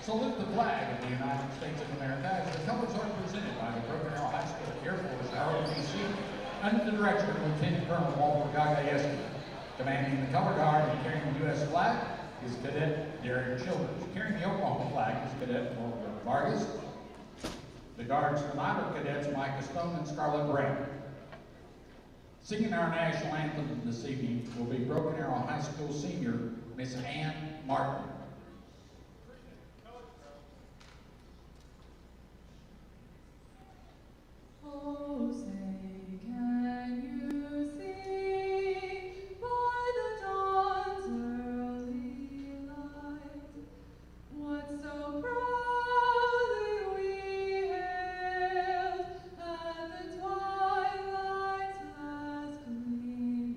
Salute the flag of the United States of America as the colors are presented by the Broken Arrow High School Air Force ROTC under the direction of Lieutenant Colonel Walter Gagayeski. Commanding the color guard and carrying the U.S. flag is Cadet Derek Childers. Carrying the Oklahoma flag is Cadet Morgan Vargas. The guards tonight are Cadets Micah Stone and Scarlett Brown. Singing our national anthem this evening will be Broken Arrow High School senior Miss Ann Martin. Oh, say, can you see by the dawn's early light what so proudly we hailed at the twilight's last gleaming,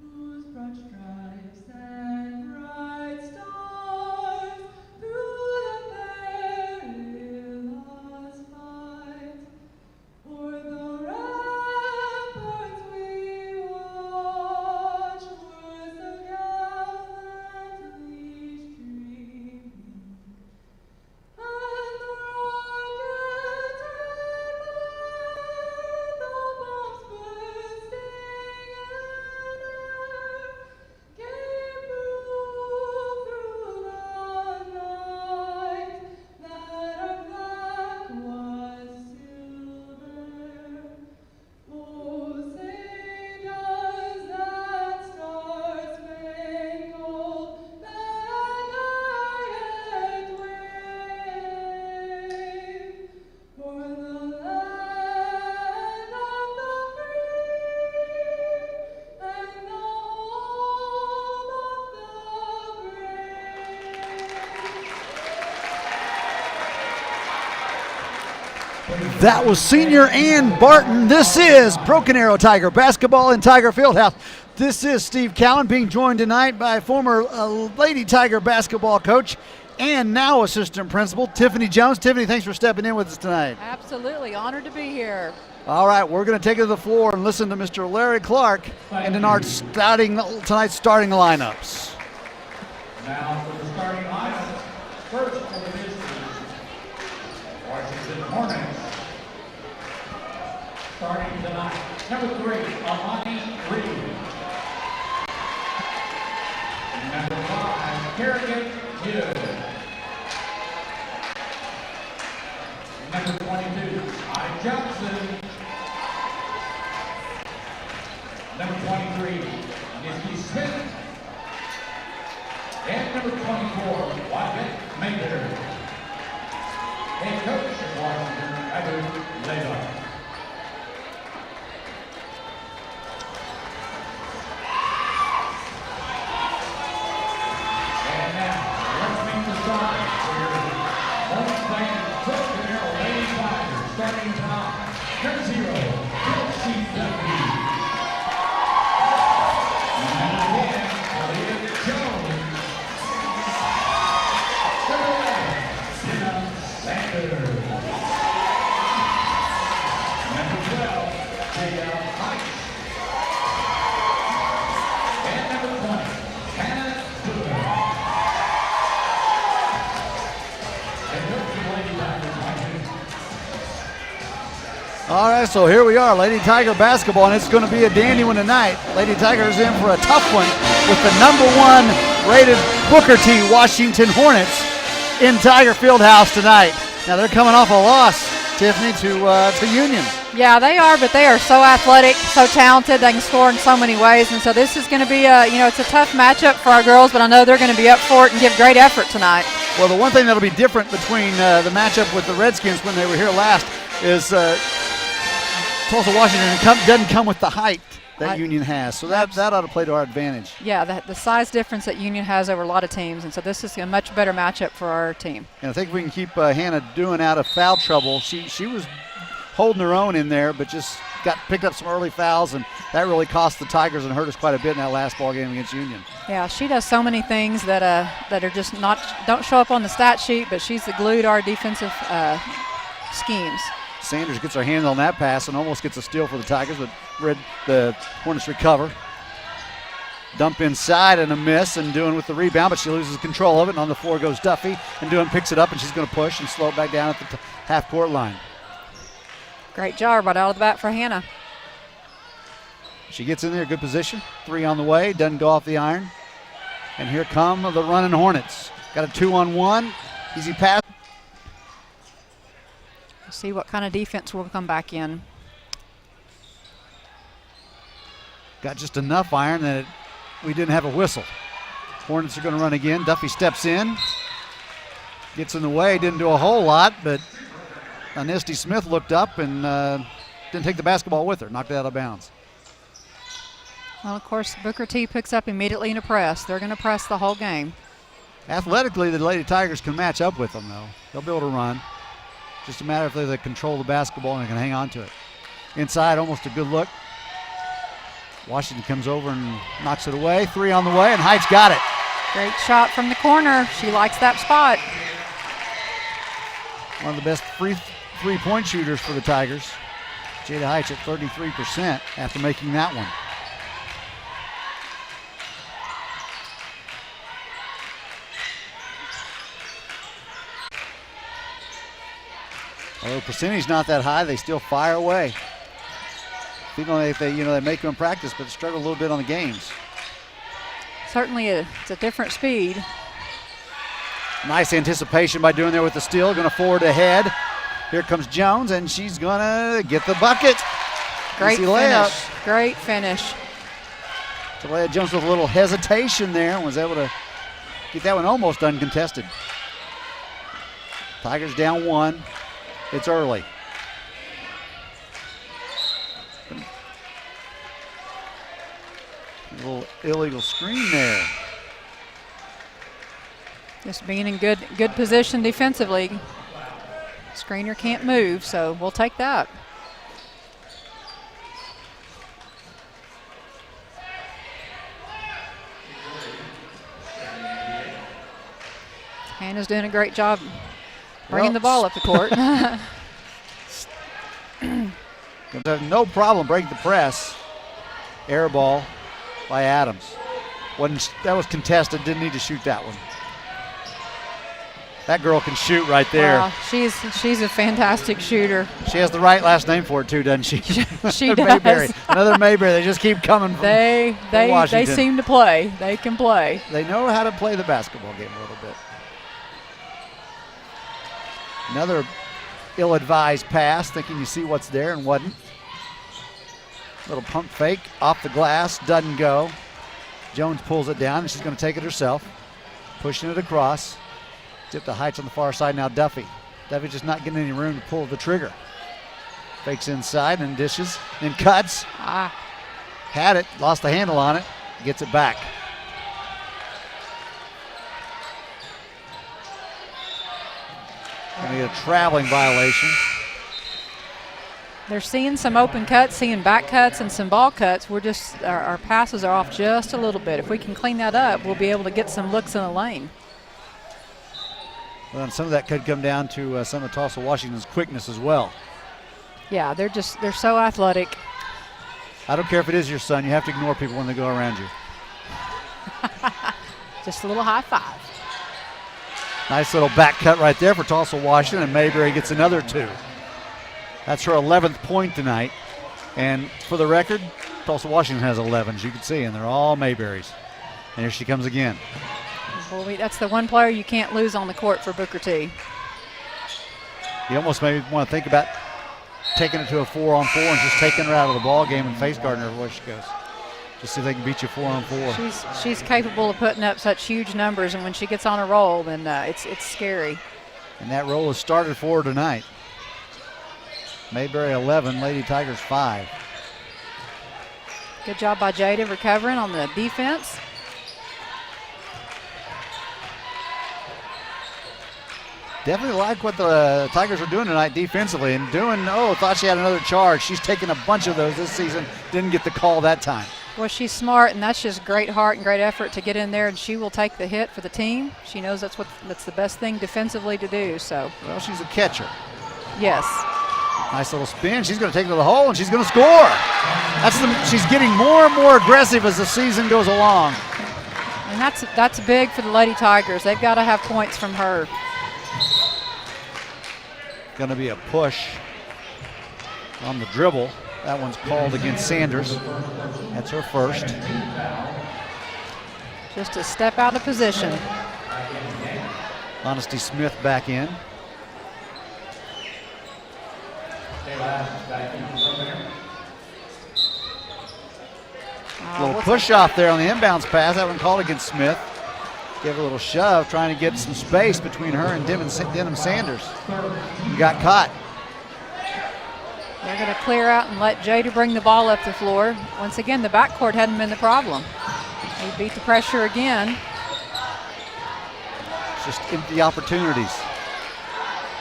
whose broad stripes and bright stars through the perilous fight o'er the ramparts we watched were so gallantly streaming, and the rockets echoed, the bombs bursting in air, gave proof through the night that our flag was silver. Oh, say does that star-spangled banner yet wave for the land of the free and the home of the brave? That was senior Ann Barton. This is Broken Arrow Tiger basketball in Tiger Fieldhouse. This is Steve Cowan being joined tonight by former Lady Tiger basketball coach and now assistant principal Tiffany Jones. Tiffany, thanks for stepping in with us tonight. Absolutely, honored to be here. All right, we're going to take it to the floor and listen to Mr. Larry Clark and tonight's starting lineups. Now for the starting lineup, first for the visitors, Washington Hornets. Starting tonight, number 3, Amani Reed. Number 5, Kerrigan Hill. Number 22, I Johnson. Number 23, Nikki Smith. And number 24, Wyatt Mayberry. Head coach of Washington, Edward Leyla. And now, let's meet the starters for your Hornets playing Broken Arrow Lady Tigers starting tonight. Number 0, BTW. Number 10, Elliot Jones. Number 11, Tina Sanders. Number 12, Jaya Heights. And number 20, Hannah Dillon. And coach of the Lady Tigers, Mike Newton. All right, so here we are, Lady Tiger basketball, and it's going to be a dandy one tonight. Lady Tigers in for a tough one with the number 1 rated Booker T Washington Hornets in Tiger Fieldhouse tonight. Now they're coming off a loss, Tiffany, to Union. Yeah, they are, but they are so athletic, so talented. They can score in so many ways, and so this is going to be it's a tough matchup for our girls, but I know they're going to be up for it and give great effort tonight. Well, the one thing that'll be different between the matchup with the Redskins when they were here last is Tulsa Washington doesn't come with the height that Union has, so that ought to play to our advantage. Yeah, the size difference that Union has over a lot of teams, and so this is a much better matchup for our team. And I think we can keep Hannah Doohan out of foul trouble. She was holding her own in there, but just picked up some early fouls, and that really cost the Tigers and hurt us quite a bit in that last ball game against Union. Yeah, she does so many things that are just don't show up on the stat sheet, but she's the glue to our defensive schemes. Sanders gets her hand on that pass and almost gets a steal for the Tigers, but the Hornets recover. Dump inside and a miss, and Doing with the rebound, but she loses control of it, and on the floor goes Duffy, and Doing picks it up, and she's going to push and slow it back down at the half-court line. Great job right out of the bat for Hannah. She gets in there, good position. 3 on the way, doesn't go off the iron. And here come the running Hornets. Got a 2-on-1, easy pass. See what kind of defense will come back in. Got just enough iron that we didn't have a whistle. Hornets are going to run again. Duffy steps in, gets in the way, didn't do a whole lot, but Anisty Smith looked up and didn't take the basketball with her, knocked it out of bounds. Well, of course, Booker T picks up immediately in a press. They're going to press the whole game. Athletically, the Lady Tigers can match up with them, though. They'll be able to run. Just a matter if they control the basketball and they can hang on to it. Inside, almost a good look. Washington comes over and knocks it away. 3 on the way, and Heights got it. Great shot from the corner. She likes that spot. One of the best three-point shooters for the Tigers. Jada Heights at 33% after making that one. Although percentage not that high, they still fire away. People, they make them in practice, but struggle a little bit on the games. Certainly, it's a different speed. Nice anticipation by Doing there with the steal. Going to forward ahead. Here comes Jones, and she's going to get the bucket. Great Easy layup. finish. Great finish. Talaya Jones with a little hesitation there and was able to get that one almost uncontested. Tigers down 1. It's early. A little illegal screen there. Just being in good position defensively. Screener can't move, so we'll take that. Hannah's doing a great job bringing the ball up the court. There's no problem breaking the press. Air ball by Adams. That was contested, didn't need to shoot that one. That girl can shoot right there. Wow, she's a fantastic shooter. She has the right last name for it too, doesn't she? She does. Mayberry. Another Mayberry. They just keep coming from They Washington. seem to play. They can play. They know how to play the basketball game a little bit. Another ill-advised pass, thinking you see what's there and wasn't. Little pump fake off the glass, doesn't go. Jones pulls it down, and she's going to take it herself. Pushing it across. Tip to Heights on the far side, now Duffy. Duffy just not getting any room to pull the trigger. Fakes inside and dishes and cuts. Had it, lost the handle on it, gets it back. Going to get a traveling violation. They're seeing some open cuts, seeing back cuts and some ball cuts. We're just, our passes are off just a little bit. If we can clean that up, we'll be able to get some looks in the lane. Well, and some of that could come down to some of Tulsa Washington's quickness as well. Yeah, they're so athletic. I don't care if it is your son, you have to ignore people when they go around you. Just a little high five. Nice little back cut right there for Tulsa Washington, and Mayberry gets another 2. That's her 11th point tonight. And for the record, Tulsa Washington has 11, as you can see, and they're all Mayberries. And here she comes again. Boy, that's the one player you can't lose on the court for Booker T. You almost maybe want to think about taking it to a 4-on-4 and just taking her out of the ball game and face guarding her everywhere she goes. Just see if they can beat you 4-on-4. She's capable of putting up such huge numbers, and when she gets on a roll, then it's scary. And that roll has started for her tonight. Mayberry 11, Lady Tigers 5. Good job by Jada recovering on the defense. Definitely like what the Tigers are doing tonight defensively. And thought she had another charge. She's taken a bunch of those this season. Didn't get the call that time. Well, she's smart, and that's just great heart and great effort to get in there, and she will take the hit for the team. She knows that's the best thing defensively to do. So. Well, she's a catcher. Yes. Nice little spin. She's going to take it to the hole, and she's going to score. She's getting more and more aggressive as the season goes along. And that's big for the Lady Tigers. They've got to have points from her. Going to be a push on the dribble. That one's called against Sanders. That's her first. Just a step out of position. Honesty Smith back in. Little push off there on the inbounds pass. That one called against Smith. Gave a little shove, trying to get some space between her and Denham Sanders. You got caught. They're going to clear out and let Jada bring the ball up the floor. Once again, the backcourt hadn't been the problem. They beat the pressure again. Just empty opportunities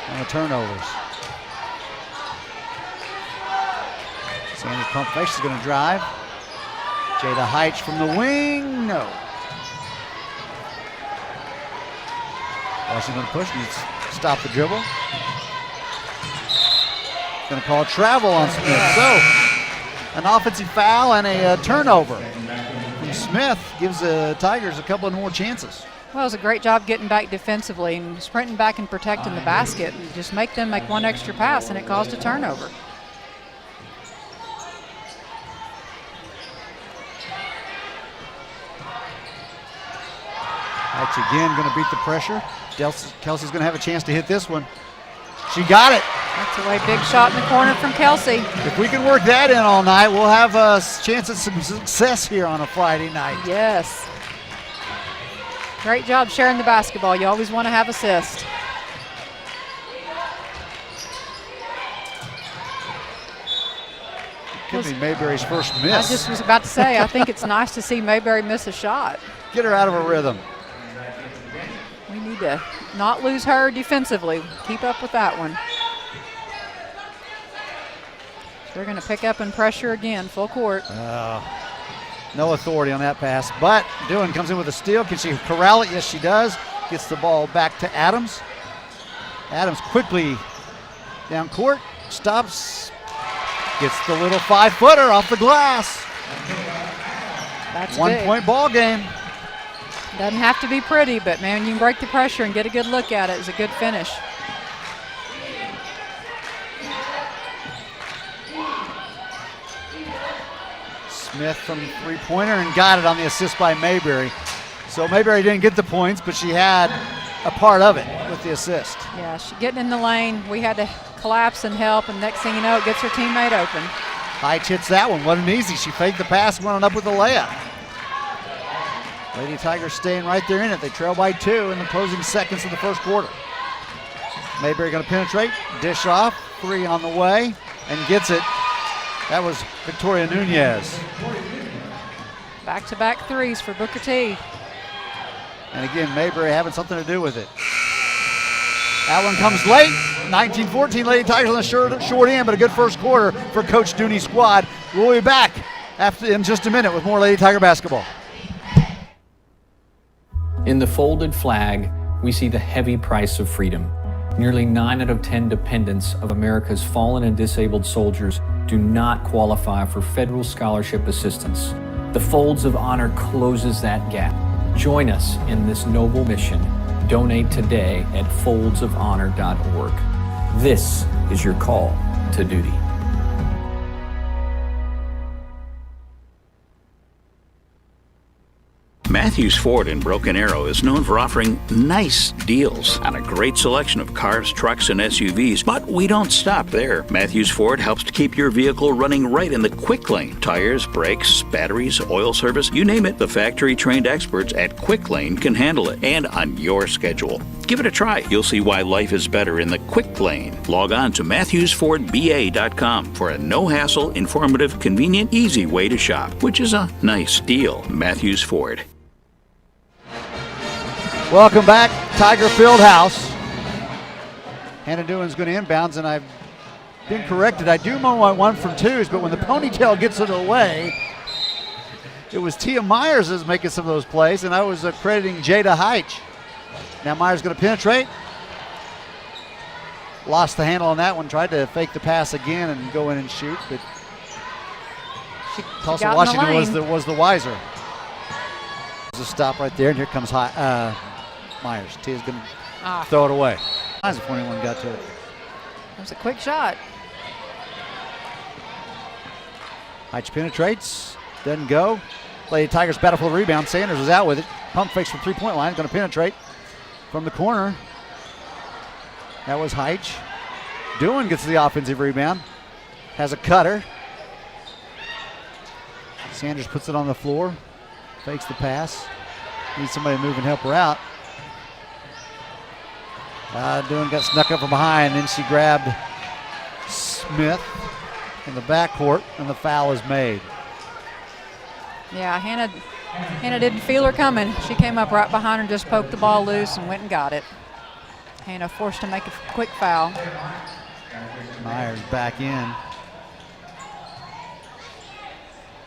on the turnovers. Sandy pump fake. She's going to drive. Jada Heitch from the wing. No. Washington push. Needs to stop the dribble. Going to call travel on Smith. So, an offensive foul and a turnover from Smith gives the Tigers a couple of more chances. Well, it was a great job getting back defensively and sprinting back and protecting the basket. And just make them make one extra pass, and it caused a turnover. Heitch again going to beat the pressure. Kelsey's going to have a chance to hit this one. She got it. That's a way big shot in the corner from Kelsey. If we can work that in all night, we'll have a chance at some success here on a Friday night. Yes. Great job sharing the basketball. You always want to have assists. Could be Mayberry's first miss. I just was about to say, I think it's nice to see Mayberry miss a shot. Get her out of her rhythm. We need to not lose her defensively. Keep up with that one. They're going to pick up and pressure again, full court. No authority on that pass, but Doohan comes in with a steal. Can she corral it? Yes, she does. Gets the ball back to Adams. Adams quickly down court, stops, gets the little 5-footer off the glass. That's 1 big. point ball game. Doesn't have to be pretty, but man, you can break the pressure and get a good look at it. It's a good finish. Smith from the three-pointer and got it on the assist by Mayberry. So Mayberry didn't get the points, but she had a part of it with the assist. Yeah, she getting in the lane. We had to collapse and help, and next thing you know, it gets her teammate open. Heitch hits that one. Wasn't easy. She faked the pass, went up with a layup. Lady Tigers staying right there in it. They trail by 2 in the closing seconds of the first quarter. Mayberry going to penetrate, dish off, 3 on the way, and gets it. That was Victoria Nunez. Back-to-back threes for Booker T. And again, Mayberry having something to do with it. That one comes late. 19-14, Lady Tigers on the short end, but a good first quarter for Coach Dooney's squad. We'll be back in just a minute with more Lady Tiger basketball. In the folded flag, we see the heavy price of freedom. Nearly 9 out of 10 dependents of America's fallen and disabled soldiers do not qualify for federal scholarship assistance. The Folds of Honor closes that gap. Join us in this noble mission. Donate today at foldsofhonor.org. This is your call to duty. Matthews Ford in Broken Arrow is known for offering nice deals on a great selection of cars, trucks, and SUVs, but we don't stop there. Matthews Ford helps to keep your vehicle running right in the quick lane. Tires, brakes, batteries, oil service, you name it, the factory-trained experts at Quick Lane can handle it, and on your schedule. Give it a try. You'll see why life is better in the quick lane. Log on to MatthewsFordBA.com for a no-hassle, informative, convenient, easy way to shop, which is a nice deal. Matthews Ford. Welcome back, Tiger Fieldhouse. Hannah Doohan's going to inbounds, and I've been corrected. I do want 1 from 2s, but when the ponytail gets it away, it was Tia Myers that's making some of those plays, and I was crediting Jada Heitch. Now Myers going to penetrate. lost the handle on that one, tried to fake the pass again and go in and shoot, but Tulsa got in the Washington was the wiser. There's a stop right there, and here comes Myers. Tia's going to throw it away. As if anyone got to it. That was a quick shot. Heitch penetrates, doesn't go. Lady Tigers battle for the rebound. Sanders is out with it. Pump fakes from three-point line, going to penetrate from the corner. That was Heitch. Doohan gets the offensive rebound. Has a cutter. Sanders puts it on the floor. Fakes the pass. Needs somebody to move and help her out. Doohan got snuck up from behind, then she grabbed Smith in the backcourt, and the foul is made. Yeah, Hannah didn't feel her coming. She came up right behind her and just poked the ball loose and went and got it. Hannah forced to make a quick foul. Myers back in.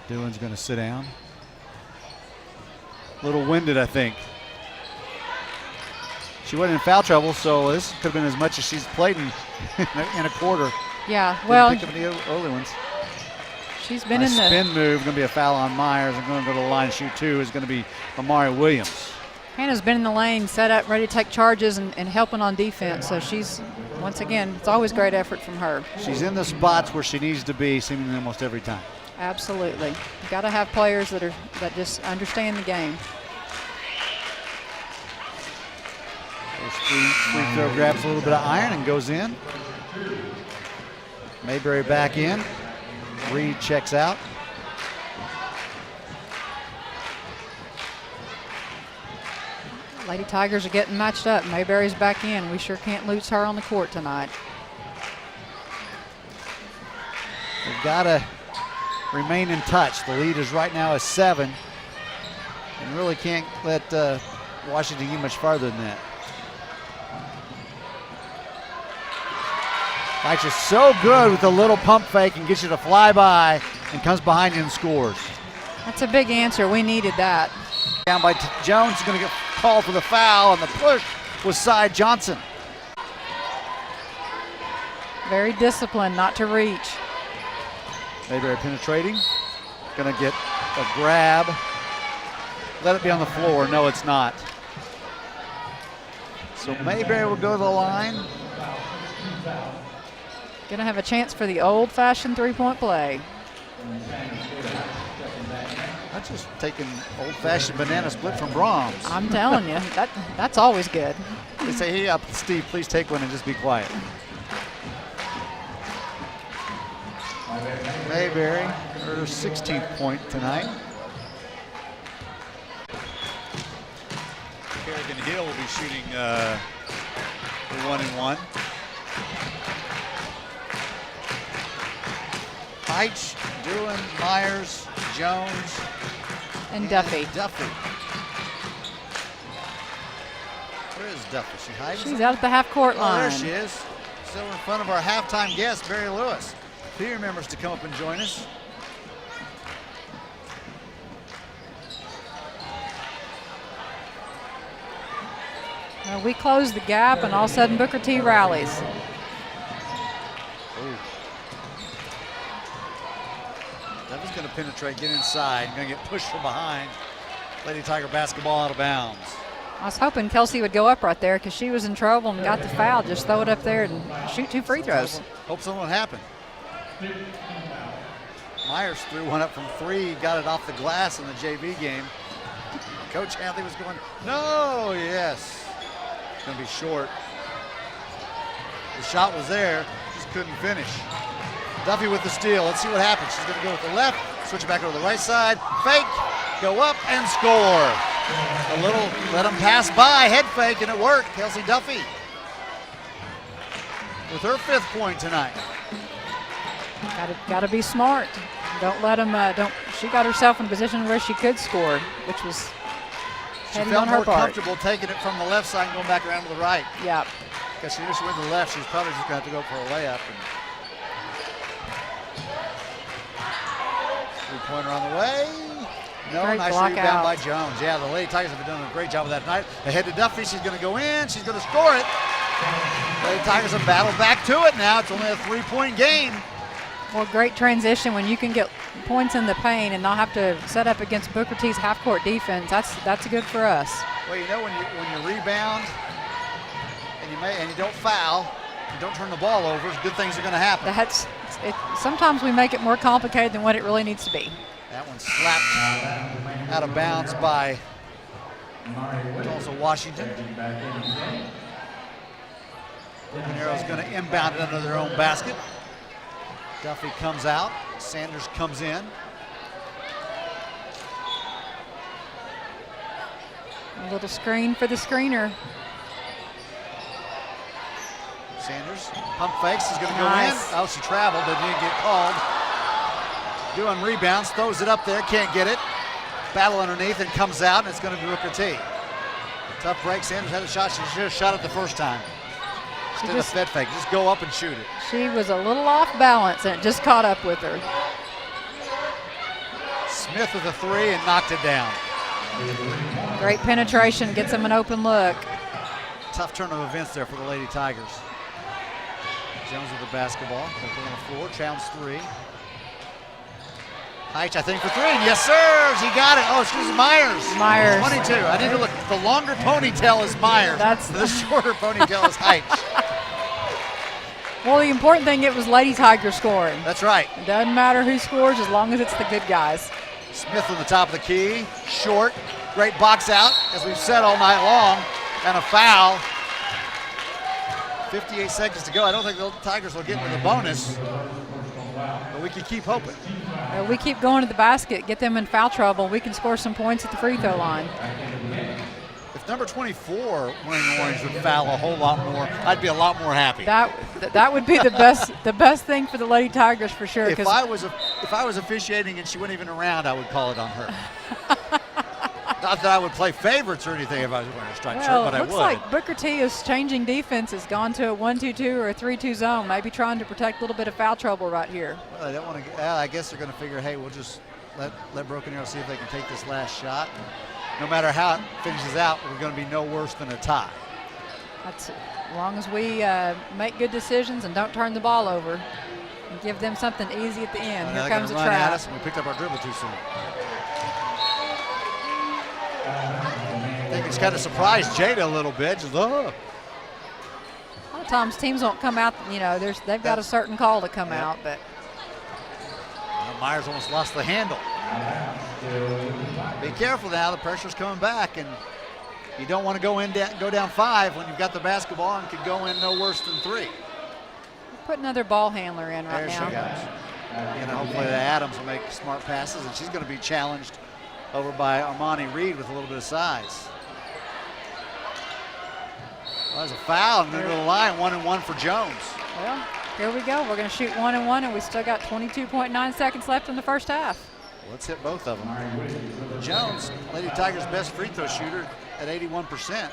Doohan's going to sit down. A little winded, I think. She wasn't in foul trouble, so this could have been as much as she's played in a quarter. Yeah, well, Didn't pick up any early ones. she's been in the spin move, going to be a foul on Myers, and going to go to the line and shoot two is going to be Amari Williams. Hannah's been in the lane, set up, ready to take charges and helping on defense. So she's, once again, it's always great effort from her. She's in the spots where she needs to be, seemingly almost every time. Absolutely. You got to have players that just understand the game. Free throw grabs a little bit of iron and goes in. Mayberry back in. Reed checks out. Lady Tigers are getting matched up. Mayberry's back in. We sure can't lose her on the court tonight. They've got to remain in touch. The lead is right now is 7. And really can't let Washington get much farther than that. Heitch is so good with a little pump fake and gets you to fly by and comes behind you and scores. That's a big answer. We needed that. Down by Jones, is going to get called for the foul, and the push was Cy Johnson. Very disciplined not to reach. Mayberry penetrating. Going to get a grab. Let it be on the floor. No, it's not. So Mayberry will go to the line. Going to have a chance for the old-fashioned three-point play. I'm just taking old-fashioned banana split from Brahms. I'm telling you, that's always good. They say, hey, Steve, please take one and just be quiet. Mayberry, her 16th point tonight. Kerrigan Hill will be shooting the 1-and-1. Heitch, Doohan, Myers, Jones, And Duffy. Where is Duffy? She hiding? She's out at the half-court Oh, line. there she is. Still in front of our halftime guest, Barry Lewis. He remembers to come up and join us. Well, we close the gap, and all of a sudden Booker T rallies. Duffy's going to penetrate, get inside, going to get pushed from behind. Lady Tiger basketball out of bounds. I was hoping Kelsey would go up right there because she was in trouble and got the foul. Just throw it up there and shoot 2 free throws. Hope something will happen. Myers threw one up from 3, got it off the glass in the JV game. Coach Hadley was going, no, yes. It's going to be short. The shot was there, just couldn't finish. Duffy with the steal. Let's see what happens. She's going to go with the left, switch it back over to the right side, fake, go up and score. A little, let him pass by, head fake, and it worked. Kelsey Duffy with her 5th point tonight. Got to be smart. Don't let him. She got herself in a position where she could score, which was She heading felt on her more part. comfortable taking it from the left side and going back around to the right. Yeah. Because she knew she went to the left, she's probably just going to have to go for a layup. Three-pointer on the way. No, Great nice block rebound out. by Jones. Yeah, the Lady Tigers have done a great job of that tonight. Ahead to Duffy, she's going to go in, she's going to score it. Lady Tigers have battled back to it now. It's only a 3-point game. Well, great transition when you can get points in the paint and not have to set up against Booker T's half-court defense. That's good for us. Well, you know, when you rebound and you don't foul, you don't turn the ball over, good things are going to happen. Sometimes we make it more complicated than what it really needs to be. That one slapped out of bounds by Tulsa Washington. Arrow's going to inbound it under their own basket. Duffy comes out. Sanders comes in. A little screen for the screener. Sanders pump fakes, is going to go Nice. in. Oh, she traveled, but didn't get called. Doing rebounds, throws it up there, can't get it. Battle underneath and comes out, and it's going to be Booker T. Tough break. Sanders had a shot. She should have shot it the first time. Instead of fed fake, just go up and shoot it. She was a little off balance, and it just caught up with her. Smith with a three and knocked it down. Great penetration, gets them an open look. Tough turn of events there for the Lady Tigers. Jones with the basketball. They're on the floor. Challenge three. Heitch, I think, for three. And yes, sir. He got it. Oh, excuse me, Myers. Myers. 22. I need to look. The longer ponytail is Myers. The shorter ponytail is Heitch. Well, the important thing, it was Lady Tiger scoring. That's right. It doesn't matter who scores as long as it's the good guys. Smith on the top of the key. Short. Great box out, as we've said all night long. And a foul. 58 seconds to go. I don't think the Tigers will get into the bonus, but we can keep hoping. We keep going to the basket, get them in foul trouble. We can score some points at the free throw line. If number 24 wearing orange would foul a whole lot more, I'd be a lot more happy. That would be the best thing for the Lady Tigers for sure. If I was officiating and she wasn't even around, I would call it on her. Not that I would play favorites or anything if I was wearing a striped shirt, but I would. Looks like Booker T is changing defenses, gone to a 1-2-2 or a 3-2 zone, maybe trying to protect a little bit of foul trouble right here. Well, they don't want to. I guess they're going to figure, hey, we'll just let Broken Arrow see if they can take this last shot. No matter how it finishes out, we're going to be no worse than a tie. That's as long as we make good decisions and don't turn the ball over and give them something easy at the end. Here comes a run at trap. us, and we picked up our dribble too soon. I think it's kind of surprised Jada a little bit. Just, A lot of times teams won't come out, they've got a certain call to come out, but Myers almost lost the handle. Be careful now, the pressure's coming back, and you don't want to go down 5 when you've got the basketball and could go in no worse than 3. put another ball handler in right there now. She goes. And hopefully the Adams will make smart passes, and she's going to be challenged over by Armani Reed with a little bit of size. Well, there's a foul in the middle of the line, 1-and-1 for Jones. Well, here we go. We're going to shoot 1-and-1, and we still got 22.9 seconds left in the first half. Let's hit both of them. Jones, Lady Tigers' best free throw shooter at 81%.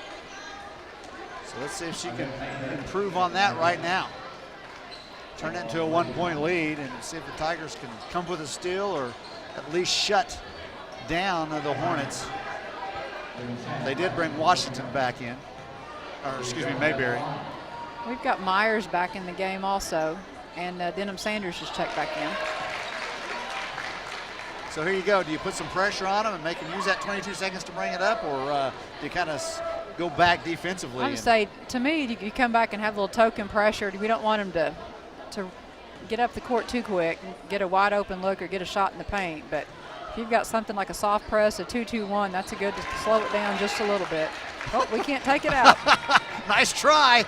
So let's see if she can improve on that right now. Turn it into a 1-point lead and see if the Tigers can come with a steal or at least shut down the Hornets. They did bring Washington back in, or excuse me, Mayberry. We've got Myers back in the game also, and Denham Sanders just checked back in. So here you go. Do you put some pressure on them and make them use that 22 seconds to bring it up, or do you kind of go back defensively? I would say, to me, you come back and have a little token pressure. We don't want them to get up the court too quick and get a wide open look or get a shot in the paint. But if you've got something like a soft press, a 2-2-1, that's a good to slow it down just a little bit. Oh, we can't take it out. Nice try.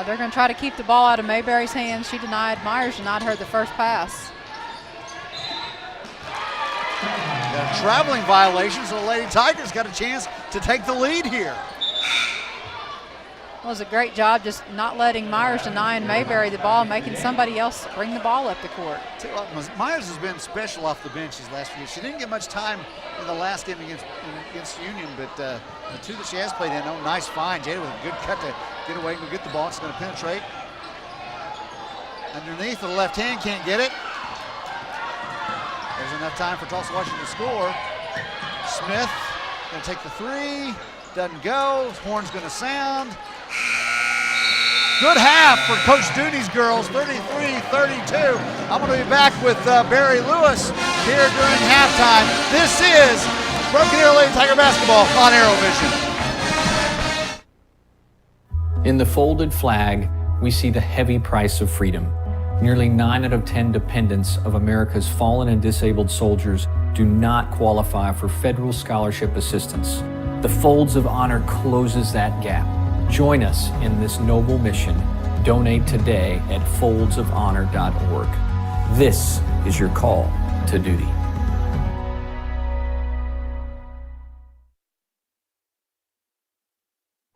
They're going to try to keep the ball out of Mayberry's hands. Myers denied her the first pass. Got a traveling violation, so the Lady Tigers got a chance to take the lead here. Well, it was a great job just not letting Myers deny Mayberry the ball, making somebody else bring the ball up the court. Myers has been special off the bench these last few years. She didn't get much time in the last game against Union, but the two that she has played in, nice find. Jada with a good cut to get away and go get the ball. She's going to penetrate. Underneath with the left hand, can't get it. There's enough time for Tulsa Washington to score. Smith going to take the three. Doesn't go. Horn's going to sound. Good half for Coach Dooney's girls, 33-32. I'm going to be back with Barry Lewis here during halftime. This is Broken Arrow Lady Tiger basketball on Arrowvision. In the folded flag, we see the heavy price of freedom. Nearly 9 out of 10 dependents of America's fallen and disabled soldiers do not qualify for federal scholarship assistance. The Folds of Honor closes that gap. Join us in this noble mission. Donate today at foldsofhonor.org. This is your call to duty.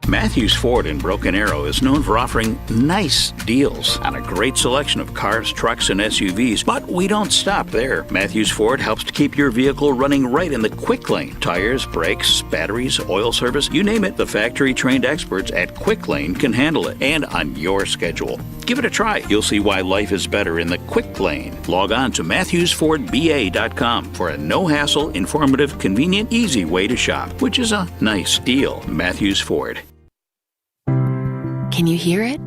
Matthews Ford in Broken Arrow is known for offering nice deals on a great selection of cars, trucks, and SUVs, but we don't stop there. Matthews Ford helps to keep your vehicle running right in the quick lane. Tires, brakes, batteries, oil service, you name it, the factory-trained experts at Quick Lane can handle it, and on your schedule. Give it a try. You'll see why life is better in the quick lane. Log on to MatthewsFordBA.com for a no-hassle, informative, convenient, easy way to shop, which is a nice deal. Matthews Ford. Can you hear it?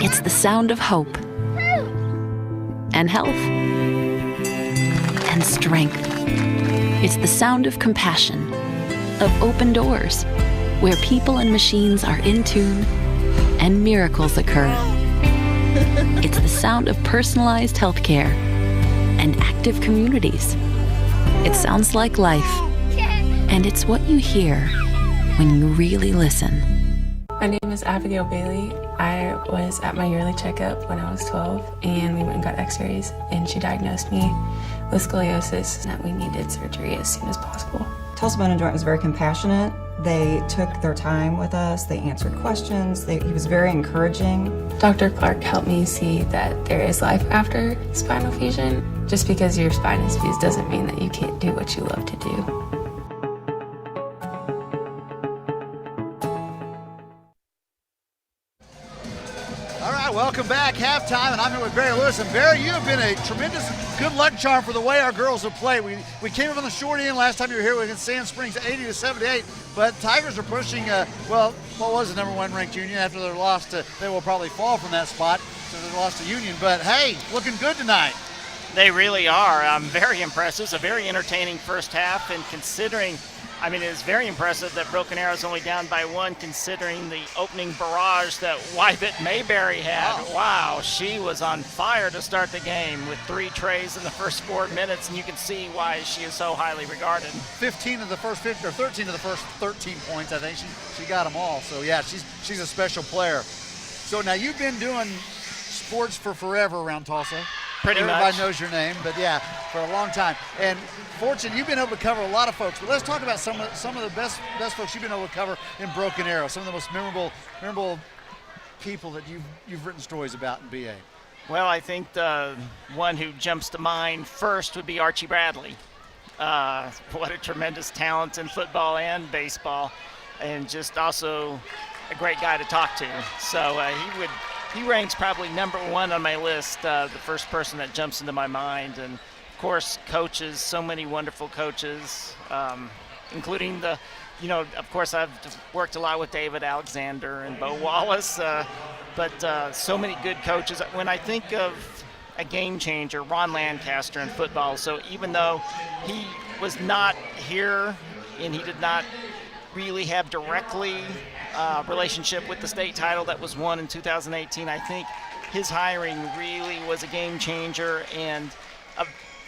It's the sound of hope and health and strength. It's the sound of compassion, of open doors, where people and machines are in tune and miracles occur. It's the sound of personalized healthcare and active communities. It sounds like life, and it's what you hear when you really listen. My name is Abigail Bailey. I was at my yearly checkup when I was 12, and we went and got x-rays, and she diagnosed me with scoliosis and that we needed surgery as soon as possible. Tulsa Bone and Joint was very compassionate. They took their time with us. They answered questions. He was very encouraging. Dr. Clark helped me see that there is life after spinal fusion. Just because your spine is fused doesn't mean that you can't do what you love to do. Welcome back, halftime, and I'm here with Barry Lewis. And Barry, you have been a tremendous good luck charm for the way our girls have played. We came up on the short end last time you were here against Sand Springs, 80-78. But Tigers are pushing. What was the #1 ranked Union after their loss to? They will probably fall from that spot since they lost to Union. But hey, looking good tonight. They really are. Very impressive. It's a very entertaining first half, and considering. I mean, it's very impressive that Broken Arrow's only down by 1, considering the opening barrage that Wyvett Mayberry had. Wow, she was on fire to start the game with 3 trays in the first 4 minutes, and you can see why she is so highly regarded. 13 of the first 13 of the first 13 points, I think. She got them all. So, yeah, she's a special player. So, now you've been doing sports for forever around Tulsa. Pretty much. Everybody knows your name, but yeah, for a long time. And fortunately, you've been able to cover a lot of folks. But let's talk about some of the best folks you've been able to cover in Broken Arrow. Some of the most memorable people that you've written stories about in BA. Well, I think the one who jumps to mind first would be Archie Bradley. What a tremendous talent in football and baseball, and just also a great guy to talk to. So he ranks probably #1 on my list, the first person that jumps into my mind. And of course, coaches, so many wonderful coaches, including of course, I've worked a lot with David Alexander and Bo Wallace, but so many good coaches. When I think of a game changer, Ron Lancaster in football, so even though he was not here and he did not really have directly relationship with the state title that was won in 2018, I think his hiring really was a game changer, and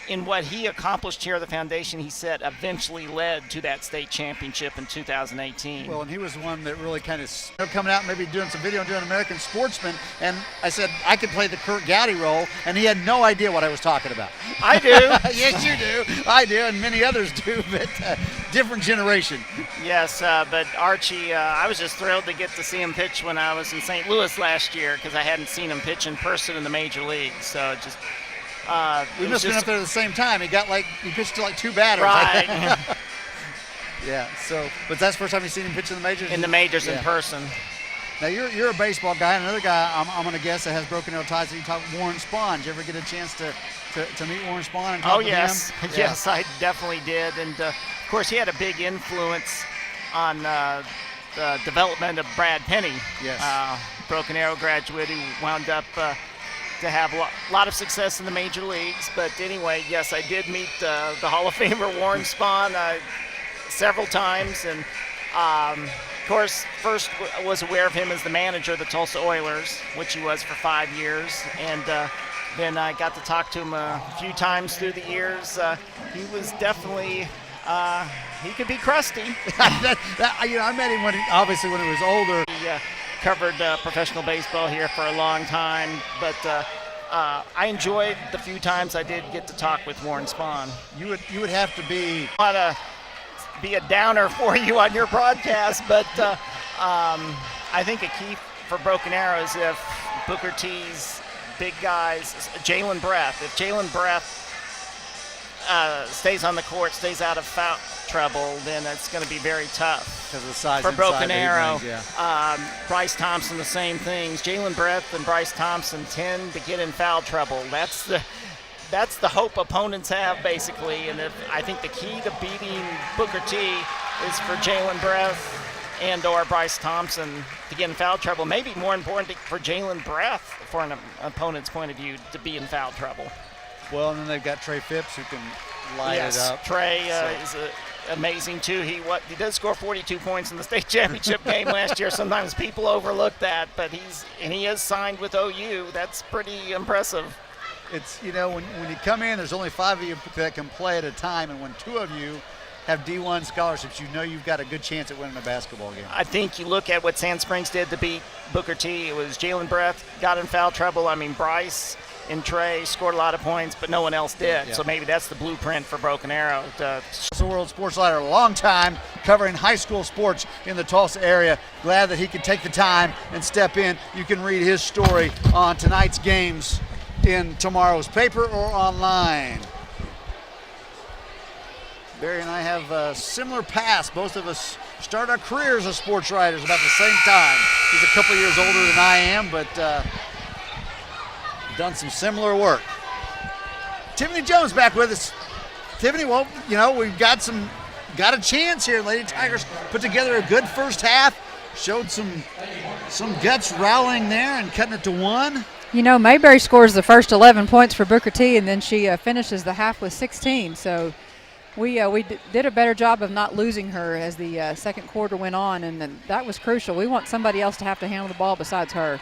in what he accomplished here at the foundation, he said eventually led to that state championship in 2018. Well, and he was the one that really kind of coming out and maybe doing some video and doing American Sportsman, and I said I could play the Kurt Gowdy role, and he had no idea what I was talking about. I do. Yes, you do. I do, and many others do, but different generation. Yes, but Archie, I was just thrilled to get to see him pitch when I was in St. Louis last year, because I hadn't seen him pitch in person in the major leagues. So just we must have been up there at the same time. He pitched to 2 batters. Right. Yeah. So, but that's the first time you've seen him pitch in the majors. In the majors, yeah. In person. Now you're a baseball guy. Another guy I'm going to guess that has Broken Arrow ties. You talk Warren Spahn. Did you ever get a chance to meet Warren Spahn and talk with him? Yes, I definitely did. And of course, he had a big influence the development of Brad Penny. Yes. Broken Arrow graduate who wound up to have a lot of success in the major leagues. But anyway, yes, I did meet the Hall of Famer Warren Spahn several times, and of course, first was aware of him as the manager of the Tulsa Oilers, which he was for 5 years, and then I got to talk to him a few times through the years. He was definitely, he could be crusty. I met him when he was older. He covered professional baseball here for a long time, but I enjoyed the few times I did get to talk with Warren Spahn. You would have to be. I want to be a downer for you on your broadcast, but I think a key for Broken Arrow is if Booker T's big guys, Jalen Breath, if Jalen Breath stays on the court, stays out of foul trouble, then it's going to be very tough Because of the size for Broken inside, Arrow. yeah. Bryce Thompson, the same things. Jalen Breath and Bryce Thompson tend to get in foul trouble. That's the hope opponents have, basically. And I think the key to beating Booker T is for Jalen Breath and or Bryce Thompson to get in foul trouble. Maybe more important for Jalen Breath, for an opponent's point of view, to be in foul trouble. Well, and then they've got Trey Phipps who can light Yes, it up. Trey is amazing too. He did score 42 points in the state championship game last year. Sometimes people overlook that, but he is signed with OU. That's pretty impressive. It's, when you come in, there's only 5 of you that can play at a time, and when 2 of you have D1 scholarships, you've got a good chance at winning a basketball game. I think you look at what Sand Springs did to beat Booker T. It was Jalen Breath got in foul trouble. I mean, Bryce and Trey scored a lot of points, but no one else did. Yeah. So maybe that's the blueprint for Broken Arrow. Tulsa World Sports Writer, a long time covering high school sports in the Tulsa area. Glad that he could take the time and step in. You can read his story on tonight's games in tomorrow's paper or online. Barry and I have a similar past. Both of us start our careers as sports writers about the same time. He's a couple years older than I am, but done some similar work. Tiffany Jones back with us. Tiffany, well, we've got a chance here. Lady Tigers put together a good first half, showed some guts rallying there and cutting it to 1. Mayberry scores the first 11 points for Booker T, and then she finishes the half with 16. So we did a better job of not losing her as the second quarter went on, and then that was crucial. We want somebody else to have to handle the ball besides her.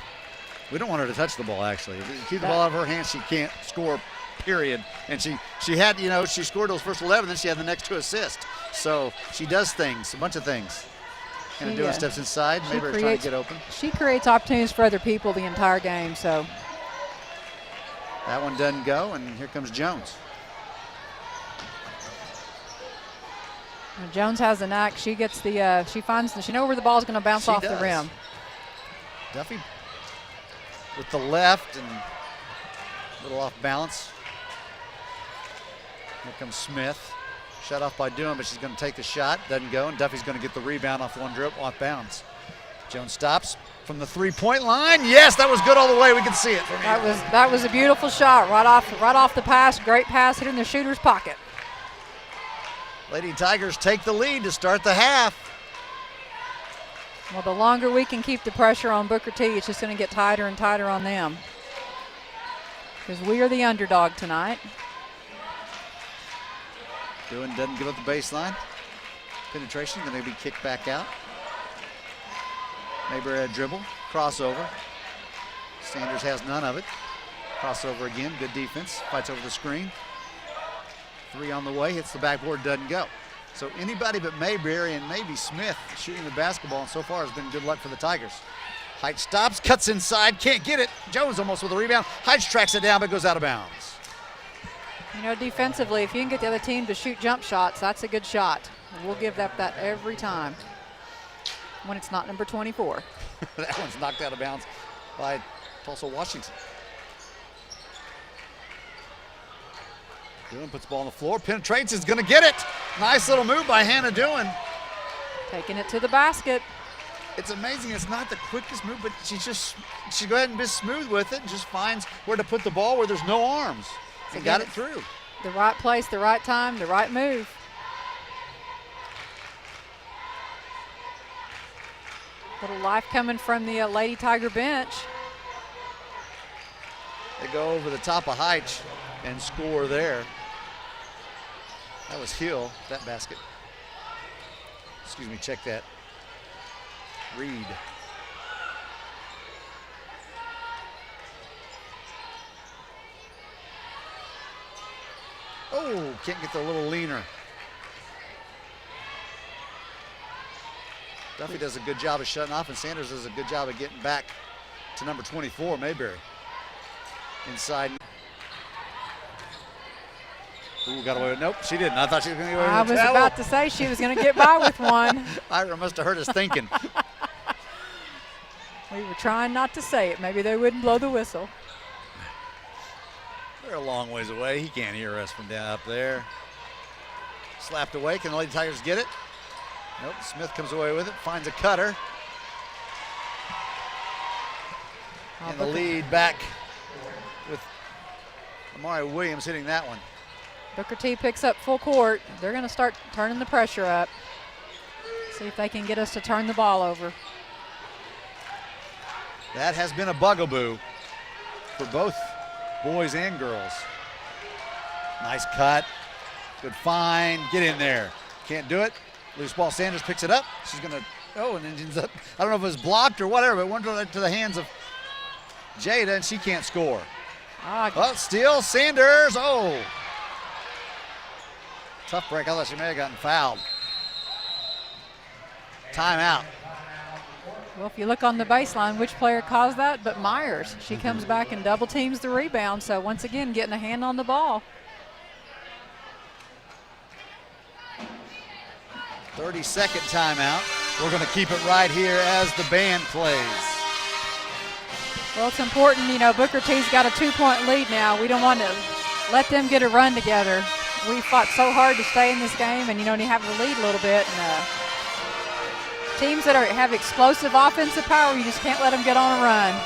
We don't want her to touch the ball, actually. Keep the ball out of her hands, she can't score, period. And she had, she scored those first 11, then she had the next 2 assists. So she does things, a bunch of things. Kind of doing steps inside, maybe trying to get open. She creates opportunities for other people the entire game, so. That one doesn't go, and here comes Jones. Now Jones has the knack. She gets she knows where the ball's going to bounce off the rim. Duffy with the left and a little off balance. Here comes Smith. Shut off by Doom, but she's going to take the shot. Doesn't go, and Duffy's going to get the rebound off one dribble, off bounds. Jones stops from the 3-point line. Yes, that was good all the way. We can see it from here. That was a beautiful shot right off the pass. Great pass, hit in the shooter's pocket. Lady Tigers take the lead to start the half. Well, the longer we can keep the pressure on Booker T, it's just going to get tighter and tighter on them. Because we are the underdog tonight. Doing doesn't give up the baseline. Penetration going to be kicked back out. Mayberry a dribble, crossover. Sanders has none of it. Crossover again, good defense, fights over the screen. 3 on the way, hits the backboard, doesn't go. So anybody but Mayberry and maybe Smith shooting the basketball, and so far has been good luck for the Tigers. Heights stops, cuts inside, can't get it. Jones almost with a rebound. Heights tracks it down, but goes out of bounds. Defensively, if you can get the other team to shoot jump shots, that's a good shot. We'll give that every time when it's not number 24. That one's knocked out of bounds by Tulsa Washington. Doohan puts the ball on the floor, penetrates, is going to get it. Nice little move by Hannah Doohan. Taking it to the basket. It's amazing. It's not the quickest move, but she go ahead and be smooth with it and just finds where to put the ball where there's no arms. And got it through. The right place, the right time, the right move. Little life coming from the Lady Tiger bench. They go over the top of Heitch and score there. That was Hill, that basket. Excuse me, check that. Reed. Oh, can't get the little leaner. Duffy does a good job of shutting off, and Sanders does a good job of getting back to number 24, Mayberry. Inside. Ooh, got away with, nope, she didn't. I thought she was going to get away with I a was towel. about to say she was going to get by with one. Ira must have heard us thinking. We were trying not to say it. Maybe they wouldn't blow the whistle. They're a long ways away. He can't hear us from down up there. Slapped away. Can the Lady Tigers get it? Nope. Smith comes away with it. Finds a cutter. And the lead back with Amari Williams hitting that one. Booker T picks up full court. They're going to start turning the pressure up. See if they can get us to turn the ball over. That has been a bugaboo for both boys and girls. Nice cut. Good find. Get in there. Can't do it. Loose ball. Sanders picks it up. She's going to, and then ends up, I don't know if it was blocked or whatever, but went to the hands of Jada, and she can't score. Steal. Sanders. Oh. Tough break. I thought she may have gotten fouled. Timeout. Well, if you look on the baseline, which player caused that but Myers? She comes back and double teams the rebound, so once again getting a hand on the ball. 30-second timeout. We're going to keep it right here as the band plays. Well, it's important, Booker T's got a 2-point lead now. We don't want to let them get a run together. We fought so hard to stay in this game, and you have the lead a little bit. And teams that have explosive offensive power, you just can't let them get on a run.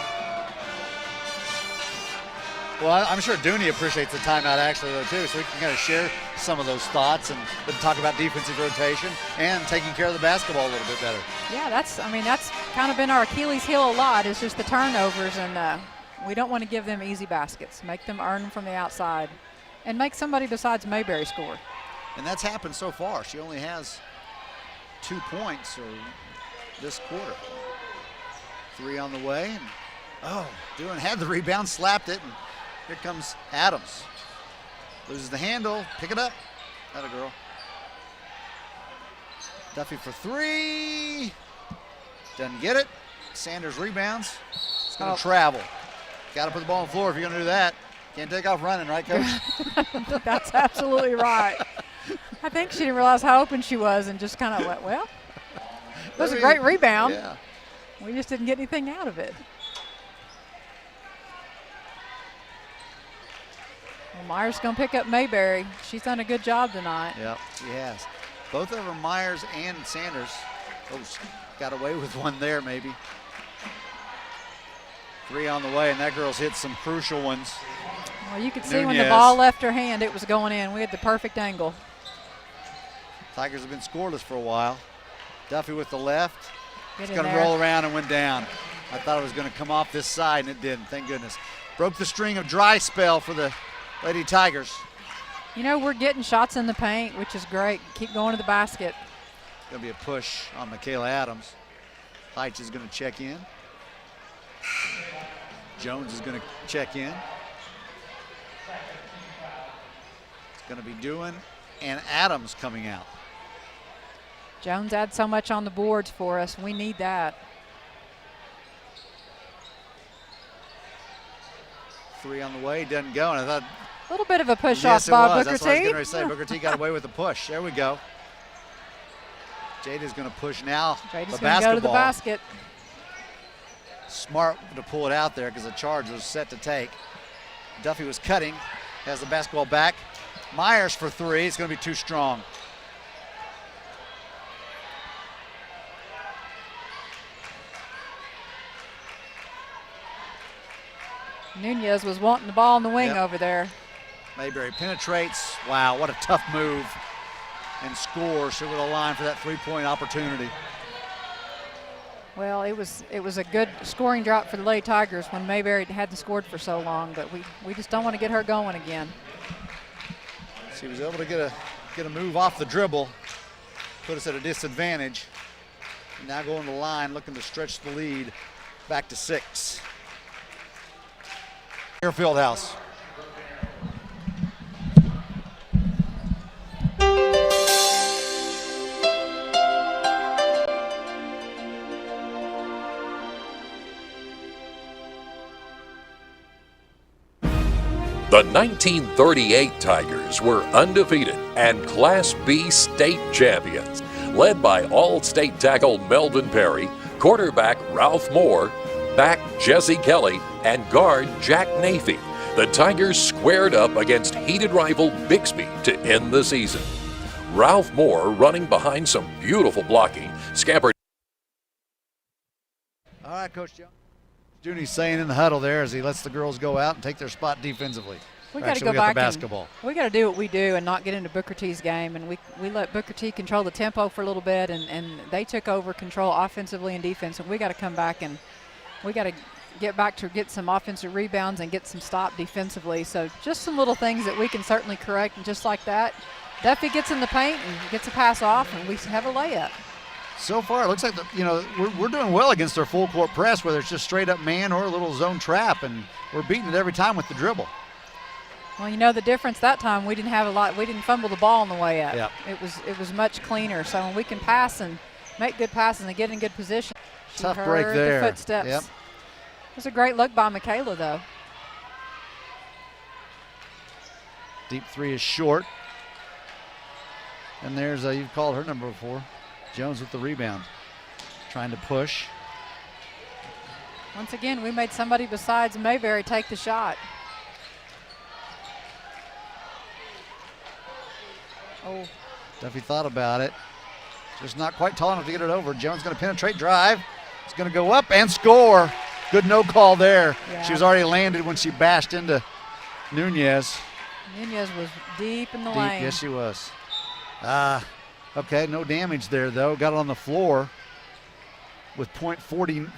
Well, I'm sure Dooney appreciates the timeout actually though too, so we can kind of share some of those thoughts and talk about defensive rotation and taking care of the basketball a little bit better. Yeah, that's kind of been our Achilles heel a lot. It's just the turnovers, and we don't want to give them easy baskets. Make them earn them from the outside, and make somebody besides Mayberry score. And that's happened so far. She only has 2 points this quarter. 3 on the way. And, had the rebound, slapped it, and here comes Adams. Loses the handle, pick it up. Atta girl. Duffy for 3. Doesn't get it. Sanders rebounds. It's going to travel. Got to put the ball on the floor if you're going to do that. Can't take off running, right, Coach? That's absolutely right. I think she didn't realize how open she was and just kind of went, well, it was a great rebound. Yeah. We just didn't get anything out of it. Well, Myers going to pick up Mayberry. She's done a good job tonight. Yep, she has. Both of them, Myers and Sanders. Got away with one there, maybe. 3 on the way, and that girl's hit some crucial ones. Well, you could see when the ball left her hand, it was going in. We had the perfect angle. Tigers have been scoreless for a while. Duffy with the left. It's going to there. roll around and went down. I thought it was going to come off this side, and it didn't, thank goodness. Broke the string of dry spell for the Lady Tigers. We're getting shots in the paint, which is great. Keep going to the basket. Going to be a push on Michaela Adams. Heitch is going to check in. Jones is going to check in. It's going to be Doohan and Adams coming out. Jones adds so much on the boards for us. We need that. 3 on the way, doesn't go, and I thought. A little bit of a push Yes, off by it was. Booker That's what I was T. getting ready to say. Booker T got away with the push. There we go. Jada's going to push now. Jada's the going to go to the basketball. basket. Smart to pull it out there because the charge was set to take. Duffy was cutting, has the basketball back. Myers for 3. It's going to be too strong. Nunez was wanting the ball in the wing over there. Mayberry penetrates. Wow, what a tough move. And scores over the line for that 3-point opportunity. Well, it was a good scoring drought for the Lady Tigers when Mayberry hadn't scored for so long, but we just don't want to get her going again. She was able to get a move off the dribble, put us at a disadvantage. Now going to the line, looking to stretch the lead back to 6. Here, Fieldhouse. The 1938 Tigers were undefeated and Class B state champions, led by All-State tackle Melvin Perry, quarterback Ralph Moore, back Jesse Kelly, and guard Jack Nafee. The Tigers squared up against heated rival Bixby to end the season. Ralph Moore, running behind some beautiful blocking, scampered. All right, Coach Jones. Junie's saying in the huddle there as he lets the girls go out and take their spot defensively. We got to go back. We got to do what we do and not get into Booker T's game. And we let Booker T control the tempo for a little bit, and they took over control offensively and defense. And we got to come back and we got to get back to get some offensive rebounds and get some stop defensively. So just some little things that we can certainly correct. And just like that, Duffy gets in the paint and gets a pass off, and we have a layup. So far, it looks like we're doing well against their full court press, whether it's just straight up man or a little zone trap, and we're beating it every time with the dribble. Well, the difference that time, we didn't have a lot. We didn't fumble the ball on the way up. Yep. It was much cleaner. So when we can pass and make good passes and get in good position. Tough break there. The footsteps. Yep. It was a great look by Michaela, though. Deep three is short. And there's you've called her number before. Jones with the rebound, trying to push. Once again, we made somebody besides Mayberry take the shot. Oh. Duffy thought about it. Just not quite tall enough to get it over. Jones going to penetrate, drive. It's going to go up and score. Good no call there. Yeah. She was already landed when she bashed into Nunez. Nunez was deep in the lane. Yes, she was. Okay, no damage there, though. Got it on the floor with .49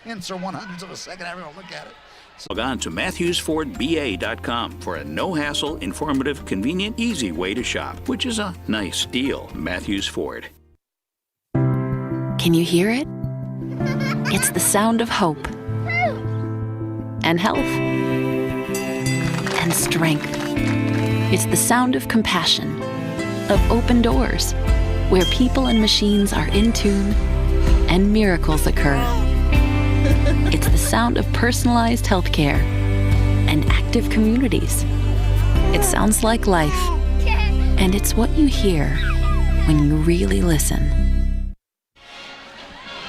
tenths or 100ths of a second. Everyone look at it. Log on to MatthewsFordBA.com for a no-hassle, informative, convenient, easy way to shop, which is a nice deal. Matthews Ford. Can you hear it? It's the sound of hope and health and strength. It's the sound of compassion, of open doors, where people and machines are in tune and miracles occur. It's the sound of personalized healthcare and active communities. It sounds like life, and it's what you hear when you really listen.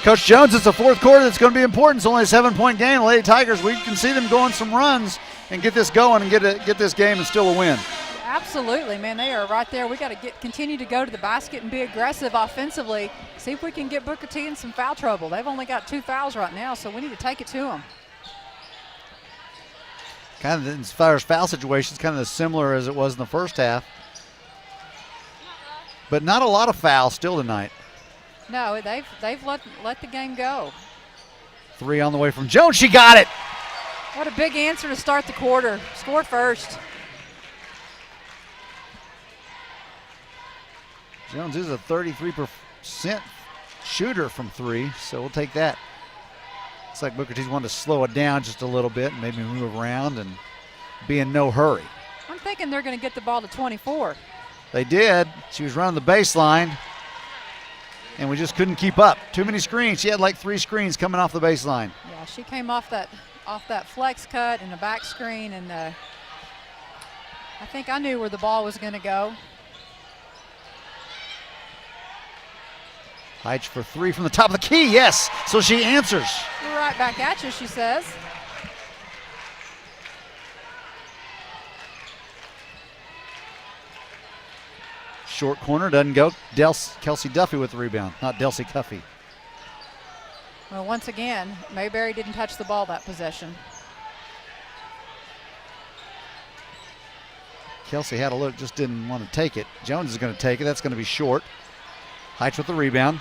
Coach Jones, it's the fourth quarter that's going to be important. It's only a 7-point game. The Lady Tigers, we can see them going some runs and get this going and get this game and still a win. Absolutely, man. They are right there. We got to continue to go to the basket and be aggressive offensively. See if we can get Booker T in some foul trouble. They've only got 2 fouls right now, so we need to take it to them. Kind of as far as foul situations, kind of as similar as it was in the first half. But not a lot of fouls still tonight. No, they've let the game go. 3 on the way from Jones. She got it. What a big answer to start the quarter. Score first. Jones is a 33% shooter from 3, so we'll take that. Looks like Booker T's wanted to slow it down just a little bit and maybe move around and be in no hurry. I'm thinking they're going to get the ball to 24. They did. She was running the baseline, and we just couldn't keep up. Too many screens. She had like 3 screens coming off the baseline. Yeah, she came off that flex cut and the back screen, and I think I knew where the ball was going to go. Heitch for 3 from the top of the key, yes. So she answers. We're right back at you, she says. Short corner, doesn't go. Kelsey Duffy with the rebound, not Delcy Cuffey. Well, once again, Mayberry didn't touch the ball that possession. Kelsey had a look, just didn't want to take it. Jones is going to take it. That's going to be short. Heitch with the rebound.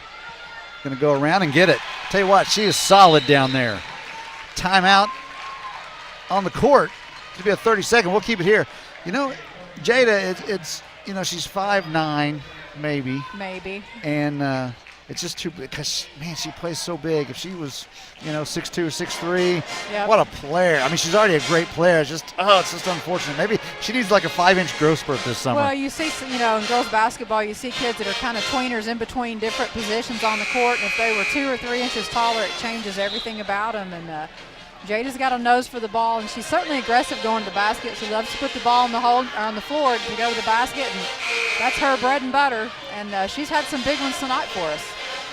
Going to go around and get it. Tell you what, she is solid down there. Timeout on the court. It'll be a 30-second. We'll keep it here. You know, Jada, it's you know, she's 5'9", maybe. Maybe. And it's just too, because, man, she plays so big. If she was, you know, 6'2", 6'3", Yep. what a player. I mean, she's already a great player. It's just unfortunate. Maybe she needs like a 5-inch growth spurt this summer. Well, you see, you know, in girls basketball, you see kids that are kind of tweeners in between different positions on the court, and if they were 2 or 3 inches taller, it changes everything about them. And Jada's got a nose for the ball, and she's certainly aggressive going to the basket. She loves to put the ball on the hole, or on the floor to go to the basket, and that's her bread and butter. And she's had some big ones tonight for us.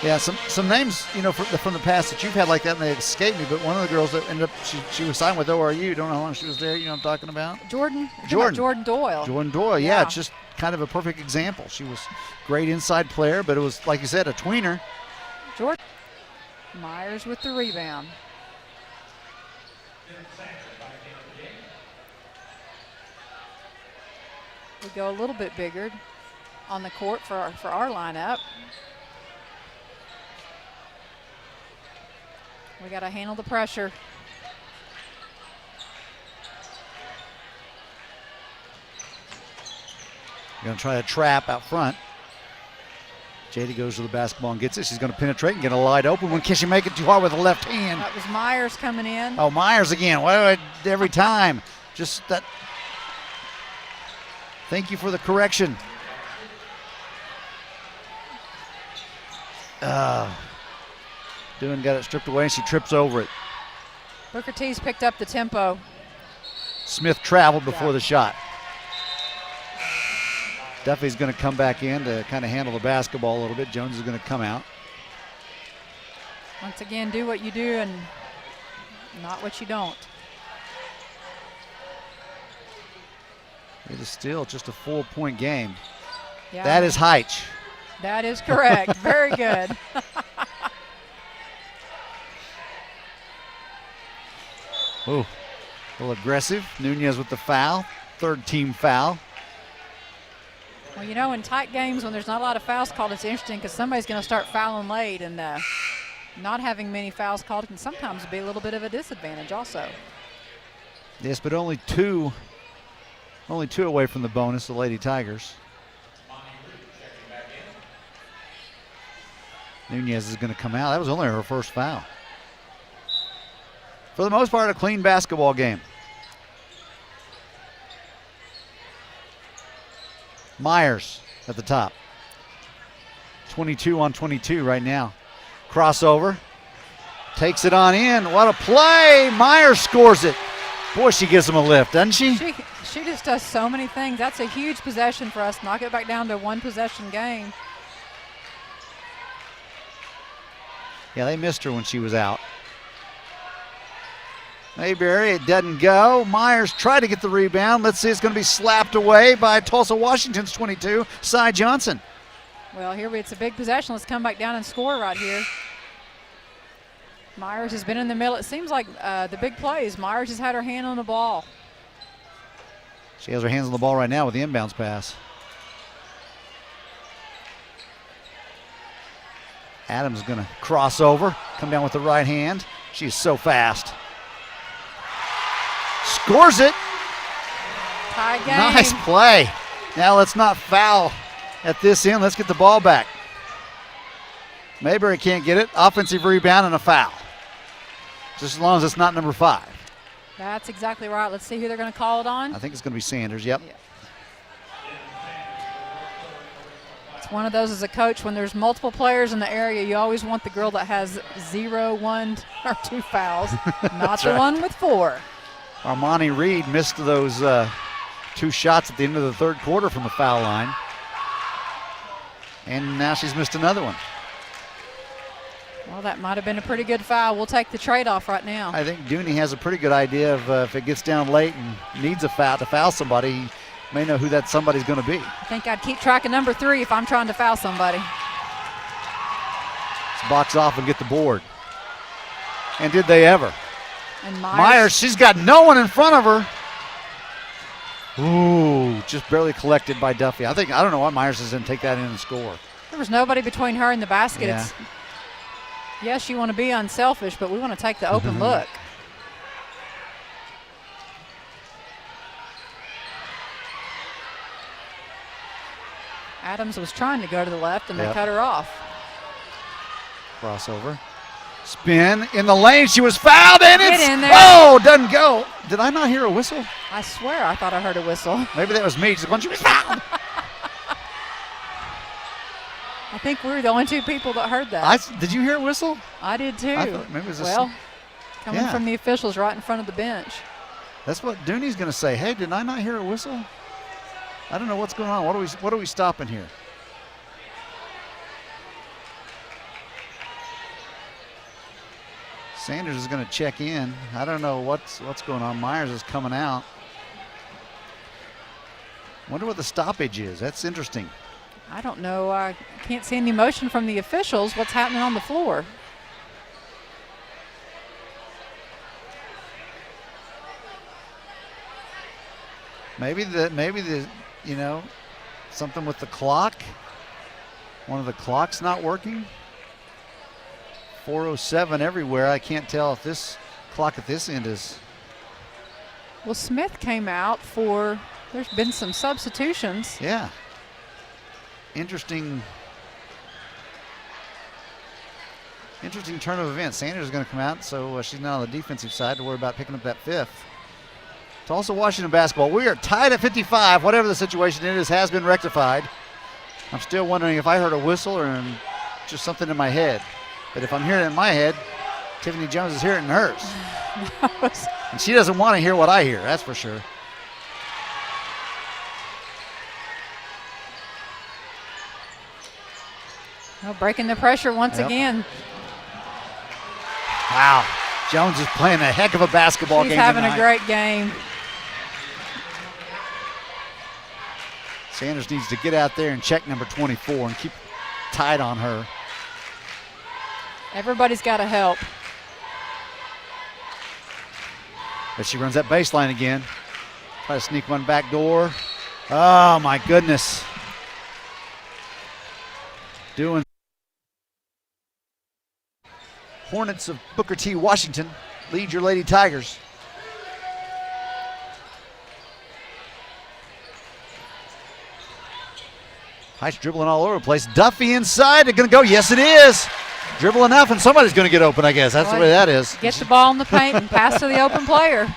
Yeah, some names, you know, from the past that you've had like that, and they escaped me. But one of the girls that ended up, she was signed with ORU. Don't know how long she was there. You know what I'm talking about? Jordan Doyle. Jordan Doyle. Yeah, it's just kind of a perfect example. She was great inside player, but it was, like you said, a tweener. Jordan Myers with the rebound. We go a little bit bigger on the court for our lineup. We got to handle the pressure. You're going to try a trap out front. Jada goes to the basketball and gets it. She's going to penetrate and get a wide open one. Can she make it too hard with the left hand? That was Myers coming in. Oh, Myers again. Why do I, every time? Just that. Thank you for the correction. Got it stripped away, and she trips over it. Booker T's picked up the tempo. Smith traveled before the shot. Duffy's going to come back in to kind of handle the basketball a little bit. Jones is going to come out. Once again, do what you do and not what you don't. It is still just a 4-point game. Yeah. That is Heitch. That is correct. Very good. Ooh, a little aggressive. Nunez with the foul. Third team foul. Well, you know, in tight games when there's not a lot of fouls called, it's interesting because somebody's going to start fouling late, and not having many fouls called can sometimes be a little bit of a disadvantage also. Yes, but only two away from the bonus, the Lady Tigers. Nunez is going to come out. That was only her first foul. For the most part, a clean basketball game. Myers at the top. 22 on 22 right now. Crossover. Takes it on in. What a play. Myers scores it. Boy, she gives him a lift, doesn't she? She just does so many things. That's a huge possession for us. Knock it back down to a one-possession game. Yeah, they missed her when she was out. Mayberry, it doesn't go. Myers tried to get the rebound. Let's see, it's going to be slapped away by Tulsa Washington's 22, Cy Johnson. Well, it's a big possession. Let's come back down and score right here. Myers has been in the middle. It seems like the big plays. Myers has had her hand on the ball. She has her hands on the ball right now with the inbounds pass. Adams is going to cross over, come down with the right hand. She's so fast. Scores it. Tie game. Nice play. Now let's not foul at this end. Let's get the ball back. Mayberry can't get it. Offensive rebound and a foul. Just as long as it's not number 5. That's exactly right. Let's see who they're going to call it on. I think it's going to be Sanders. Yep. Yeah. It's one of those as a coach, when there's multiple players in the area, you always want the girl that has 0, 1, or 2 fouls, not the one with 4. Armani Reed missed those 2 shots at the end of the third quarter from the foul line. And now she's missed another one. Well, that might have been a pretty good foul. We'll take the trade-off right now. I think Dooney has a pretty good idea of if it gets down late and needs a foul to foul somebody, he may know who that somebody's going to be. I think I'd keep track of number 3 if I'm trying to foul somebody. Let's box off and get the board. And did they ever? And Myers, she's got no one in front of her. Ooh, just barely collected by Duffy. I don't know why Myers doesn't take that in and score. There was nobody between her and the basket. Yeah. Yes, you want to be unselfish, but we want to take the open look. Adams was trying to go to the left, and they cut her off. Crossover. Spin in the lane. She was fouled, and Get it's in there. doesn't go. Did I not hear a whistle? I swear I thought I heard a whistle. Maybe that was me. Just when she was fouled. I think we were the only two people that heard that. Did you hear a whistle? I did too. I thought maybe it was coming from the officials right in front of the bench. That's what Dooney's going to say. Hey, did I not hear a whistle? I don't know what's going on. What are we stopping here? Sanders is going to check in. I don't know what's going on. Myers is coming out. Wonder what the stoppage is. That's interesting. I don't know. I can't see any motion from the officials. What's happening on the floor? Maybe the something with the clock. One of the clocks not working. 4:07 everywhere. I can't tell if this clock at this end is. Well, Smith came out for. There's been some substitutions. Yeah. Interesting turn of events. Sanders is going to come out, so she's not on the defensive side to worry about picking up that fifth. Tulsa Washington basketball. We are tied at 55. Whatever the situation is has been rectified. I'm still wondering if I heard a whistle or just something in my head. But if I'm hearing it in my head, Tiffany Jones is hearing it in hers. And she doesn't want to hear what I hear, that's for sure. Well, breaking the pressure once again. Wow. Jones is playing a heck of a basketball game She's having tonight. a great game. Sanders needs to get out there and check number 24 and keep tight on her. Everybody's got to help. But she runs that baseline again. Try to sneak one back door. Oh, my goodness. Doing. Hornets of Booker T. Washington lead your Lady Tigers. Heights dribbling all over the place. Duffy inside. It's going to go. Yes, it is. Dribble enough, and somebody's going to get open, I guess. That's the way that is. Get the ball in the paint and pass to the open player.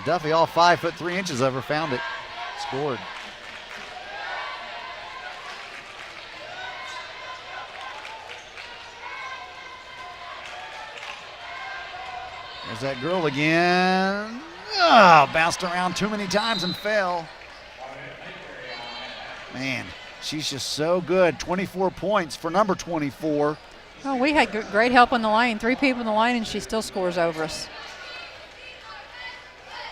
Duffy, all 5'3" of her, found it. Scored. There's that girl again. Oh, bounced around too many times and fell. Man, she's just so good. 24 points for number 24. Oh, we had great help in the lane. 3 people in the lane, and she still scores over us.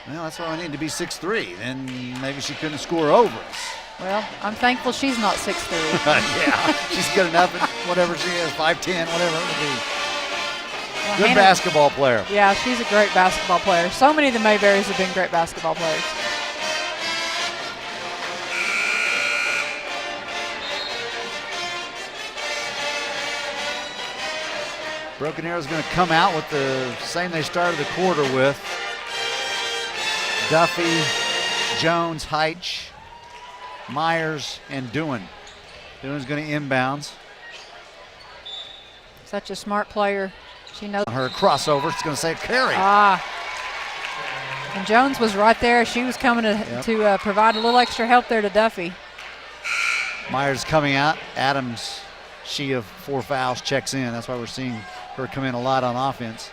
Well, that's why I need to be 6'3". Then maybe she couldn't score over us. Well, I'm thankful she's not 6'3". Yeah, she's good enough at whatever she is, 5'10", whatever it would be. Well, Good basketball player. Yeah, she's a great basketball player. So many of the Mayberries have been great basketball players. Broken Arrow's going to come out with the same they started the quarter with. Duffy, Jones, Heitch, Myers, and Doohan. Doohan's going to inbounds. Such a smart player. She knows. Her crossover, it's going to say carry. And Jones was right there. She was coming to provide a little extra help there to Duffy. Myers coming out. Adams, she of 4 fouls, checks in. That's why we're seeing her come in a lot on offense.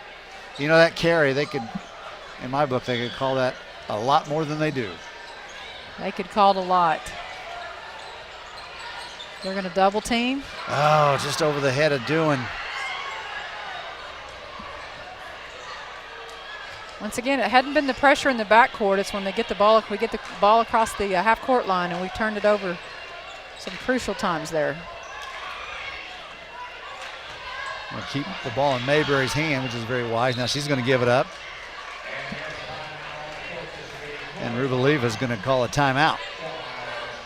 You know, that carry, they could, in my book, they could call that a lot more than they do. They could call it a lot. They're going to double team. Oh, just over the head of Doohan. Once again, it hadn't been the pressure in the backcourt. It's when they get the ball. We get the ball across the half-court line, and we've turned it over some crucial times there. We'll keep the ball in Mayberry's hand, which is very wise. Now she's going to give it up. And Rubaliva is going to call a timeout.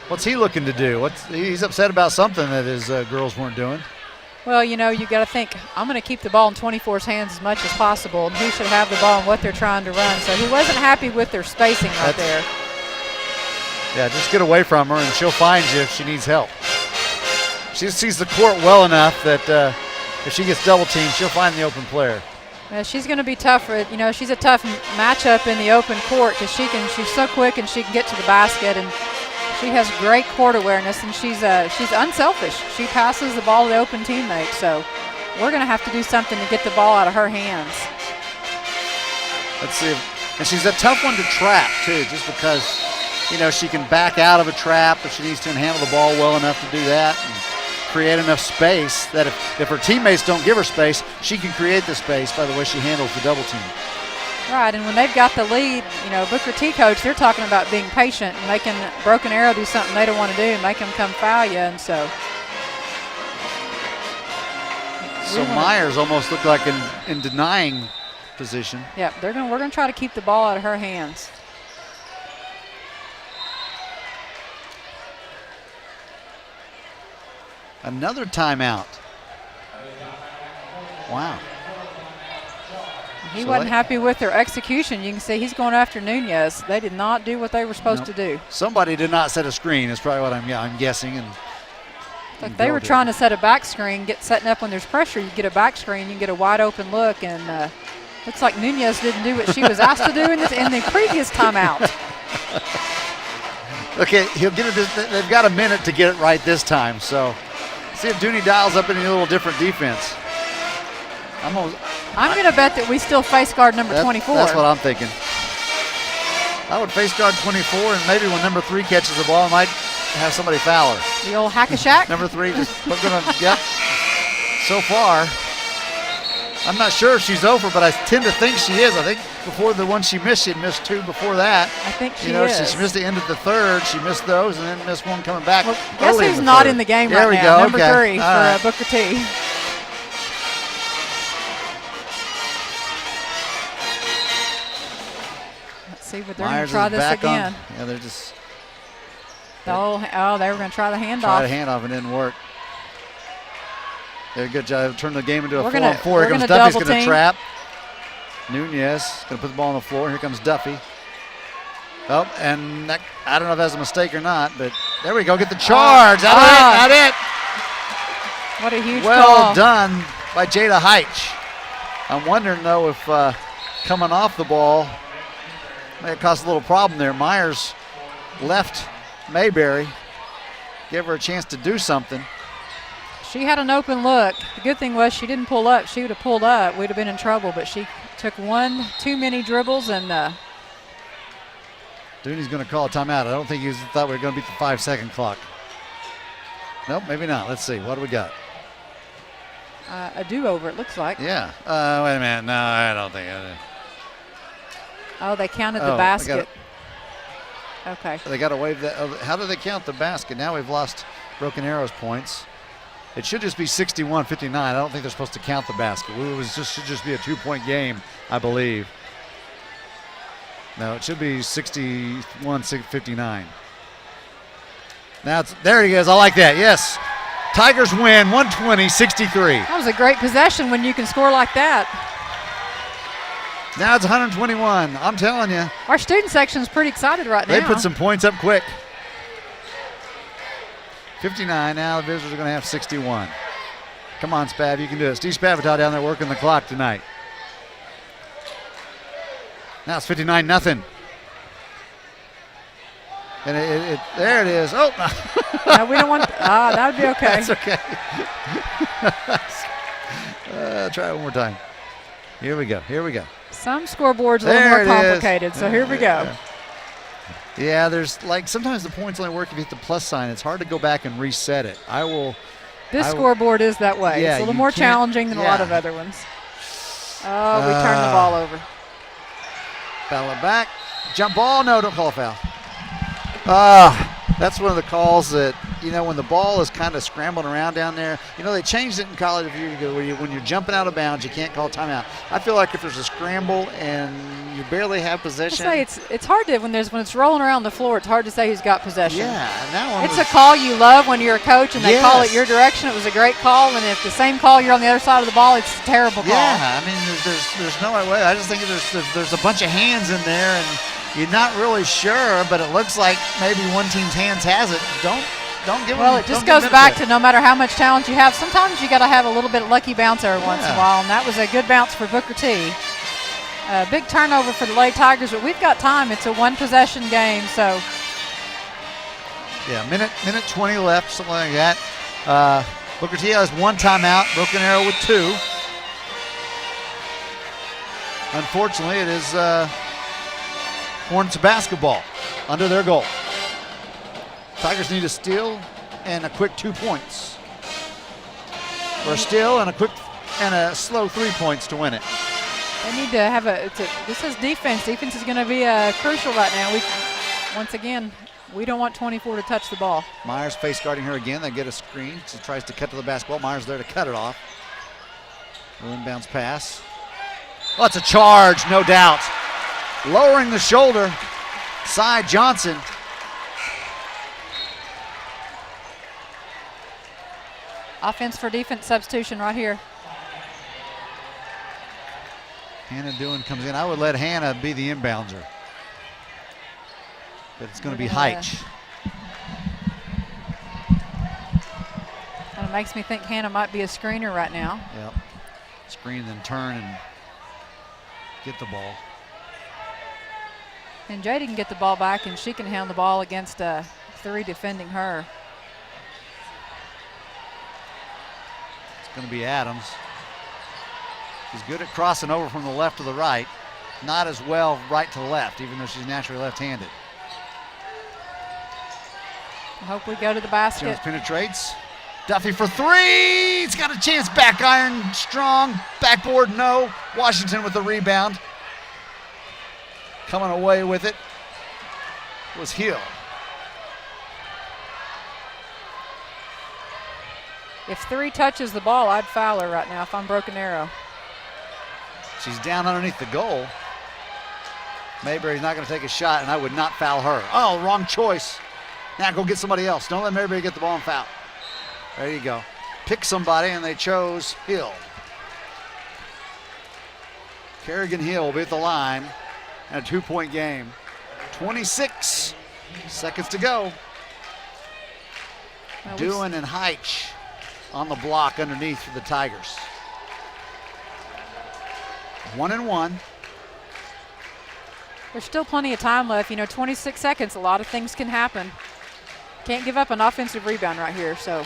What's he looking to do? He's upset about something that his girls weren't doing. Well, you know, you got to think, I'm going to keep the ball in 24's hands as much as possible, and he should have the ball and what they're trying to run. So he wasn't happy with their spacing right there. Yeah, just get away from her, and she'll find you if she needs help. She sees the court well enough that if she gets double teamed, she'll find the open player. She's going to be tough. You know, she's a tough matchup in the open court because she's so quick and she can get to the basket, and she has great court awareness, and she's unselfish. She passes the ball to the open teammate, so we're going to have to do something to get the ball out of her hands. Let's see. And she's a tough one to trap, too, just because, you know, she can back out of a trap if she needs to and handle the ball well enough to do that and create enough space that if her teammates don't give her space, she can create the space by the way she handles the double team. Right, and when they've got the lead, you know, Booker T coach, they're talking about being patient and making Broken Arrow do something they don't want to do and make them come foul you, and so. So Myers almost looked like in denying position. Yeah, we're gonna try to keep the ball out of her hands. Another timeout. Wow. He wasn't happy with their execution. You can see he's going after Nunez. They did not do what they were supposed to do. Somebody did not set a screen is probably what I'm guessing. And like they were trying to set a back screen, setting up when there's pressure. You get a back screen, you can get a wide open look, and looks like Nunez didn't do what she was asked to do in the previous timeout. Okay, he'll get it. They've got a minute to get it right this time. So see if Dooney dials up any little different defense. I'm going to bet that we still face guard number 24. That's what I'm thinking. I would face guard 24, and maybe when number 3 catches the ball, I might have somebody foul her. The old hack-a-shack? Number 3 just yep. So far, I'm not sure if she's over, but I tend to think she is. I think before the one she missed, she had missed 2 before that. I think she is. She missed the end of the third. She missed those, and then missed one coming back. Well, guess who's not in the game right now? Number 3 for Booker T. See, but they're going to try this again. Yeah, they're just. Oh, they were going to try the handoff. Try the handoff and it didn't work. They're good job. Turn the game into a 4-on-4. Here comes Duffy's going to trap. Nunez going to put the ball on the floor. Here comes Duffy. Oh, and that, I don't know if that's a mistake or not, but there we go. Get the charge. Out it. What a huge well call. Done by Jada Heitch. I'm wondering, though, if coming off the ball may have caused a little problem there. Myers left Mayberry, gave her a chance to do something. She had an open look. The good thing was she didn't pull up. She would have pulled up. We'd have been in trouble, but she took one too many dribbles and Dooney's going to call a timeout. I don't think he thought we were going to beat the 5-second clock. Nope, maybe not. Let's see. What do we got? A do-over, it looks like. Yeah. Wait a minute. No, I don't think. Oh, they counted the basket. Okay. They got to wave that. How do they count the basket? Now we've lost Broken Arrow's points. It should just be 61-59. I don't think they're supposed to count the basket. It should just be a 2-point game, I believe. No, it should be 61-59. Now there he is. I like that. Yes. Tigers win 120-63. That was a great possession when you can score like that. Now it's 121. I'm telling you. Our student section is pretty excited right now. They put some points up quick. 59. Now the visitors are going to have 61. Come on, Spav. You can do it. Steve Spavatow down there working the clock tonight. Now it's 59-0. And there it is. Oh. No, we don't want. That would be okay. That's okay. Try it one more time. Here we go. Some scoreboards are a little more complicated, so here we go. Yeah, there's sometimes the points only work if you hit the plus sign. It's hard to go back and reset it. This scoreboard is that way. Yeah, it's a little more challenging than a lot of other ones. Oh, we turned the ball over. Foul it back. Jump ball. No, don't call a foul. That's one of the calls that, you know, when the ball is kind of scrambling around down there, you know, they changed it in college a few years ago where when you're jumping out of bounds, you can't call timeout. I feel like if there's a scramble and you barely have possession. I say it's hard to when it's rolling around the floor. It's hard to say who's got possession. Yeah, and that one it's a call you love when you're a coach and they call it your direction. It was a great call, and if the same call you're on the other side of the ball, it's a terrible call. Yeah, I mean, there's no way. I just think there's a bunch of hands in there, and you're not really sure, but it looks like maybe one team's hands has it. Don't give them. Well, it just goes back to no matter how much talent you have, sometimes you got to have a little bit of lucky bounce every once in a while, and that was a good bounce for Booker T. Big turnover for the Lady Tigers, but we've got time. It's a one-possession game, so. Yeah, minute 20 left, something like that. Booker T has one timeout, Broken Arrow with 2. Unfortunately, it is Hornets basketball under their goal. Tigers need a steal and a quick 2 points. Or a steal and a slow 3 points to win it. They need to have this is defense. Defense is going to be crucial right now. Once again, we don't want 24 to touch the ball. Myers face guarding her again. They get a screen. She tries to cut to the basketball. Myers there to cut it off. Inbounds pass. Oh, it's a charge, no doubt. Lowering the shoulder. Cy Johnson. Offense for defense substitution right here. Hannah Doohan comes in. I would let Hannah be the inbounder. But it's going to be Heitch. Kind of makes me think Hannah might be a screener right now. Yep. Screen, then turn and get the ball. And Jada can get the ball back, and she can handle the ball against 3 defending her. It's going to be Adams. She's good at crossing over from the left to the right. Not as well right to left, even though she's naturally left-handed. I hope we go to the basket. Jones penetrates. Duffy for 3. He's got a chance. Back iron, strong. Backboard, no. Washington with the rebound. Coming away with it was Hill. If 3 touches the ball, I'd foul her right now if I'm Broken Arrow. She's down underneath the goal. Mayberry's not going to take a shot, and I would not foul her. Oh, wrong choice. Now go get somebody else. Don't let Mayberry get the ball and foul. There you go. Pick somebody, and they chose Hill. Kerrigan Hill will be at the line in a 2-point game. 26 seconds to go. Doohan and Heitch on the block underneath for the Tigers. 1-1. There's still plenty of time left. 26 seconds, a lot of things can happen. Can't give up an offensive rebound right here, so.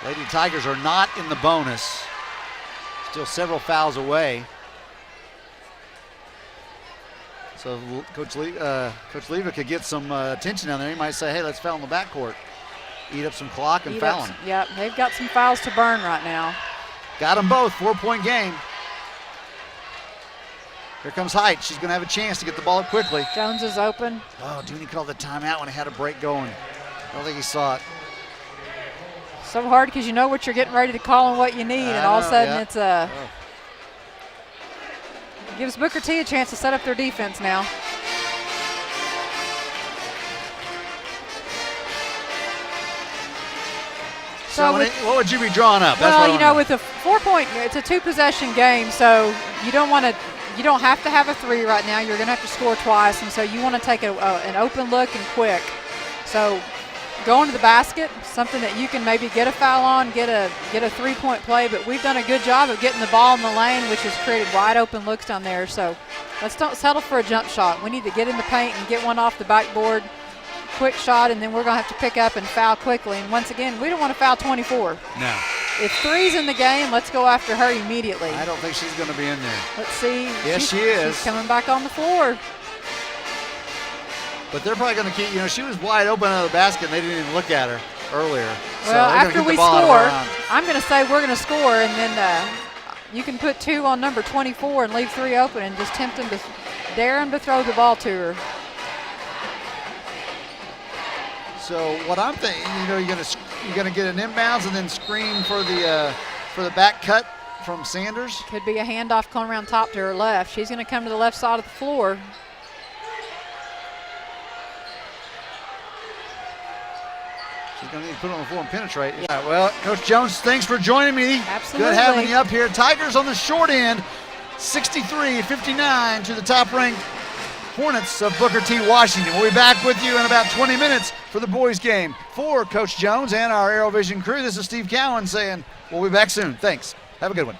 Lady Tigers are not in the bonus. Still several fouls away. So Coach Leva could get some attention down there. He might say, hey, let's foul in the backcourt. Eat up some clock and foul them. Yep, they've got some fouls to burn right now. Got them both, 4-point game. Here comes Height. She's going to have a chance to get the ball up quickly. Jones is open. Oh, Dooney called the timeout when he had a break going. I don't think he saw it. So hard because you know what you're getting ready to call and what you need, and all of a sudden it's gives Booker T a chance to set up their defense now. So what would you be drawing up? Well, with a 4-point, it's a 2-possession game, so you don't have to have a 3 right now. You're going to have to score twice, and so you want to take an open look and quick. So going to the basket, something that you can maybe get a foul on, get a 3-point play, but we've done a good job of getting the ball in the lane, which has created wide open looks down there. So let's don't settle for a jump shot. We need to get in the paint and get one off the backboard. Quick shot, and then we're going to have to pick up and foul quickly. And once again, we don't want to foul 24. No. If 3's in the game, let's go after her immediately. I don't think she's going to be in there. Let's see. Yes, she is. She's coming back on the floor. But they're probably going to keep, she was wide open out of the basket, and they didn't even look at her earlier. Well, so after we score, I'm going to say we're going to score, and then you can put 2 on number 24 and leave 3 open and just tempt them to Dare him to throw the ball to her. So what I'm thinking, you're gonna get an inbounds and then screen for the back cut from Sanders. Could be a handoff coming around top to her left. She's going to come to the left side of the floor. She's going to need to put it on the floor and penetrate. Yeah, well, Coach Jones, thanks for joining me. Absolutely. Good having you up here. Tigers on the short end, 63-59 to the top-ranked Hornets of Booker T. Washington. We'll be back with you in about 20 minutes for the boys' game. For Coach Jones and our AeroVision crew, this is Steve Cowan saying we'll be back soon. Thanks. Have a good one.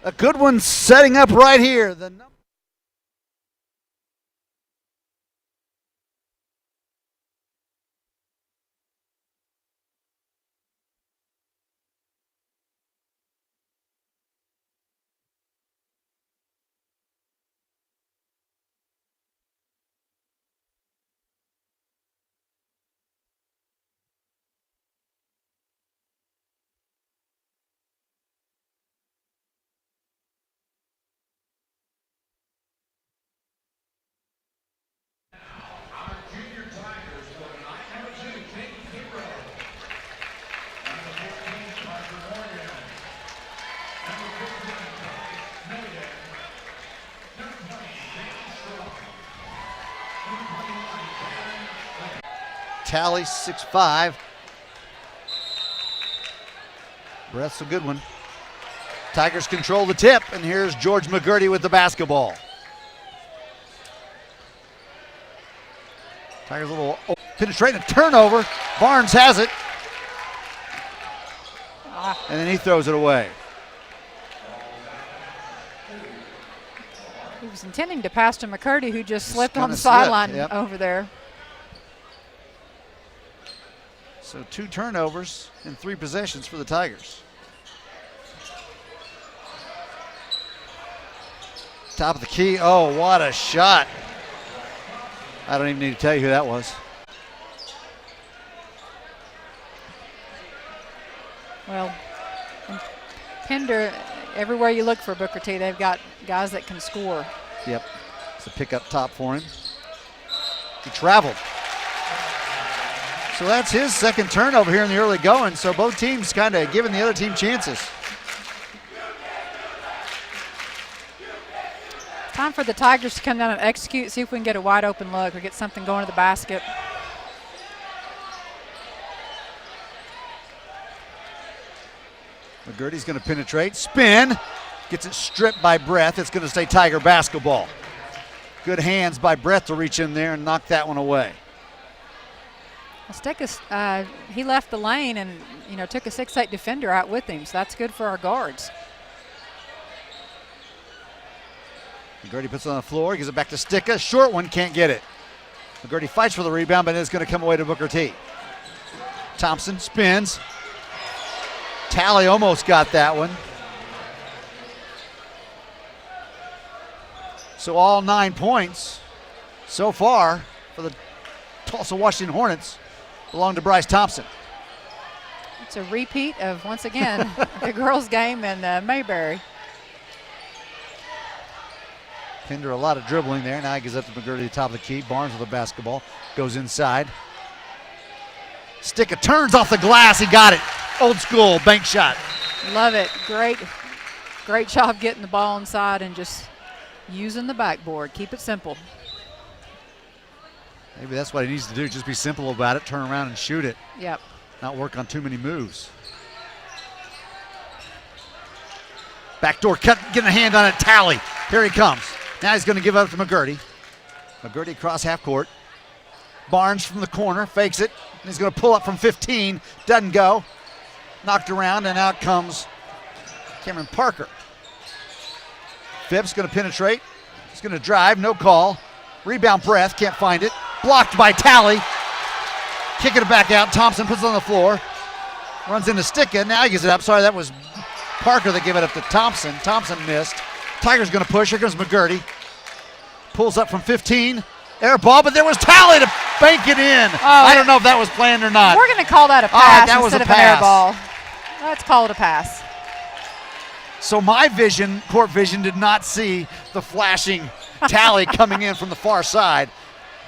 A good one setting up right here. Tally 6'5". Breath's a good one. Tigers control the tip, and here's George McGurty with the basketball. Tigers a little penetrating, a turnover. Barnes has it. And then he throws it away. He was intending to pass to McCurdy, who just slipped on the sideline over there. So 2 turnovers in 3 possessions for the Tigers. Top of the key. Oh, what a shot. I don't even need to tell you who that was. Well, Pender, everywhere you look for Booker T, they've got guys that can score. Yep. It's a pick up top for him. He traveled. So that's his second turnover here in the early going. So both teams kind of giving the other team chances. Time for the Tigers to come down and execute, see if we can get a wide open look or get something going to the basket. McGurty's going to penetrate, spin, gets it stripped by Breath. It's going to stay Tiger basketball. Good hands by Breath to reach in there and knock that one away. Stickus, he left the lane and took a 6'8" defender out with him, so that's good for our guards. McGurty puts it on the floor, gives it back to Sticka. Short one, can't get it. McGurty fights for the rebound, but it's going to come away to Booker T. Thompson spins. Tally almost got that one. So all 9 points so far for the Tulsa Washington Hornets belong to Bryce Thompson. It's a repeat of, once again, the girls' game in Mayberry. Pender a lot of dribbling there. Now he gives up to McGurty at the top of the key. Barnes with the basketball. Goes inside. Sticka turns off the glass. He got it. Old school bank shot. Love it. Great job getting the ball inside and just using the backboard. Keep it simple. Maybe that's what he needs to do. Just be simple about it. Turn around and shoot it. Yep. Not work on too many moves. Backdoor cut. Getting a hand on it. Tally. Here he comes. Now he's going to give up to McGurty. McGurty across half court. Barnes from the corner, fakes it. And he's going to pull up from 15. Doesn't go. Knocked around, and out comes Cameron Parker. Phipps going to penetrate. He's going to drive, no call. Rebound Breath, can't find it. Blocked by Tally. Kicking it back out. Thompson puts it on the floor. Runs into Sticka. Now he gets it up. Sorry, that was Parker that gave it up to Thompson. Thompson missed. Tiger's going to push. Here comes McGurty. Pulls up from 15. Air ball, but there was Tally to bank it in. Oh, I don't know if that was planned or not. We're going to call that a All right, pass instead of an air ball. Let's call it a pass. So my vision, court vision, did not see the flashing Tally coming in from the far side.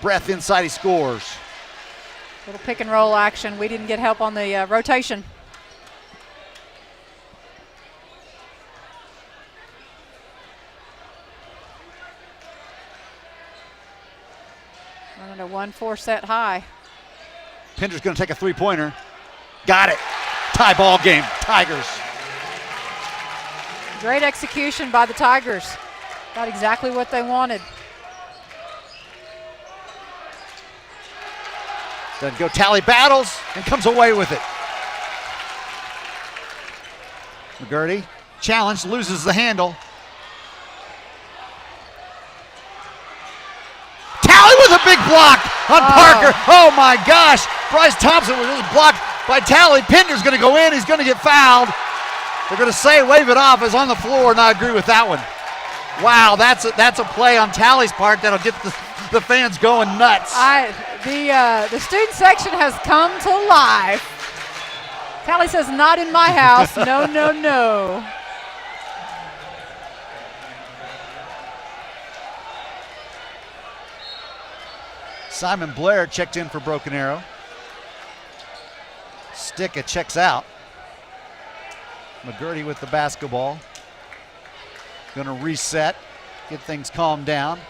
Breath inside, he scores. Little pick and roll action. We didn't get help on the rotation. Running a 1-4 set high. Pender's going to take a three-pointer. Got it. Tie ball game. Tigers. Great execution by the Tigers. Got exactly what they wanted. Then go Tally battles and comes away with it. McGurty Challenged, loses the handle. Talley with a big block on Parker. Oh my gosh. Bryce Thompson was just blocked by Talley. Pinder's going to go in. He's going to get fouled. They're going to say wave it off as on the floor, and I agree with that one. Wow, that's a play on Talley's part that'll get the fans going nuts. The student section has come to life. Talley says, not in my house. No, no, no. Simon Blair checked in for Broken Arrow. Sticka checks out. McGurty with the basketball. Gonna reset, get things calmed down.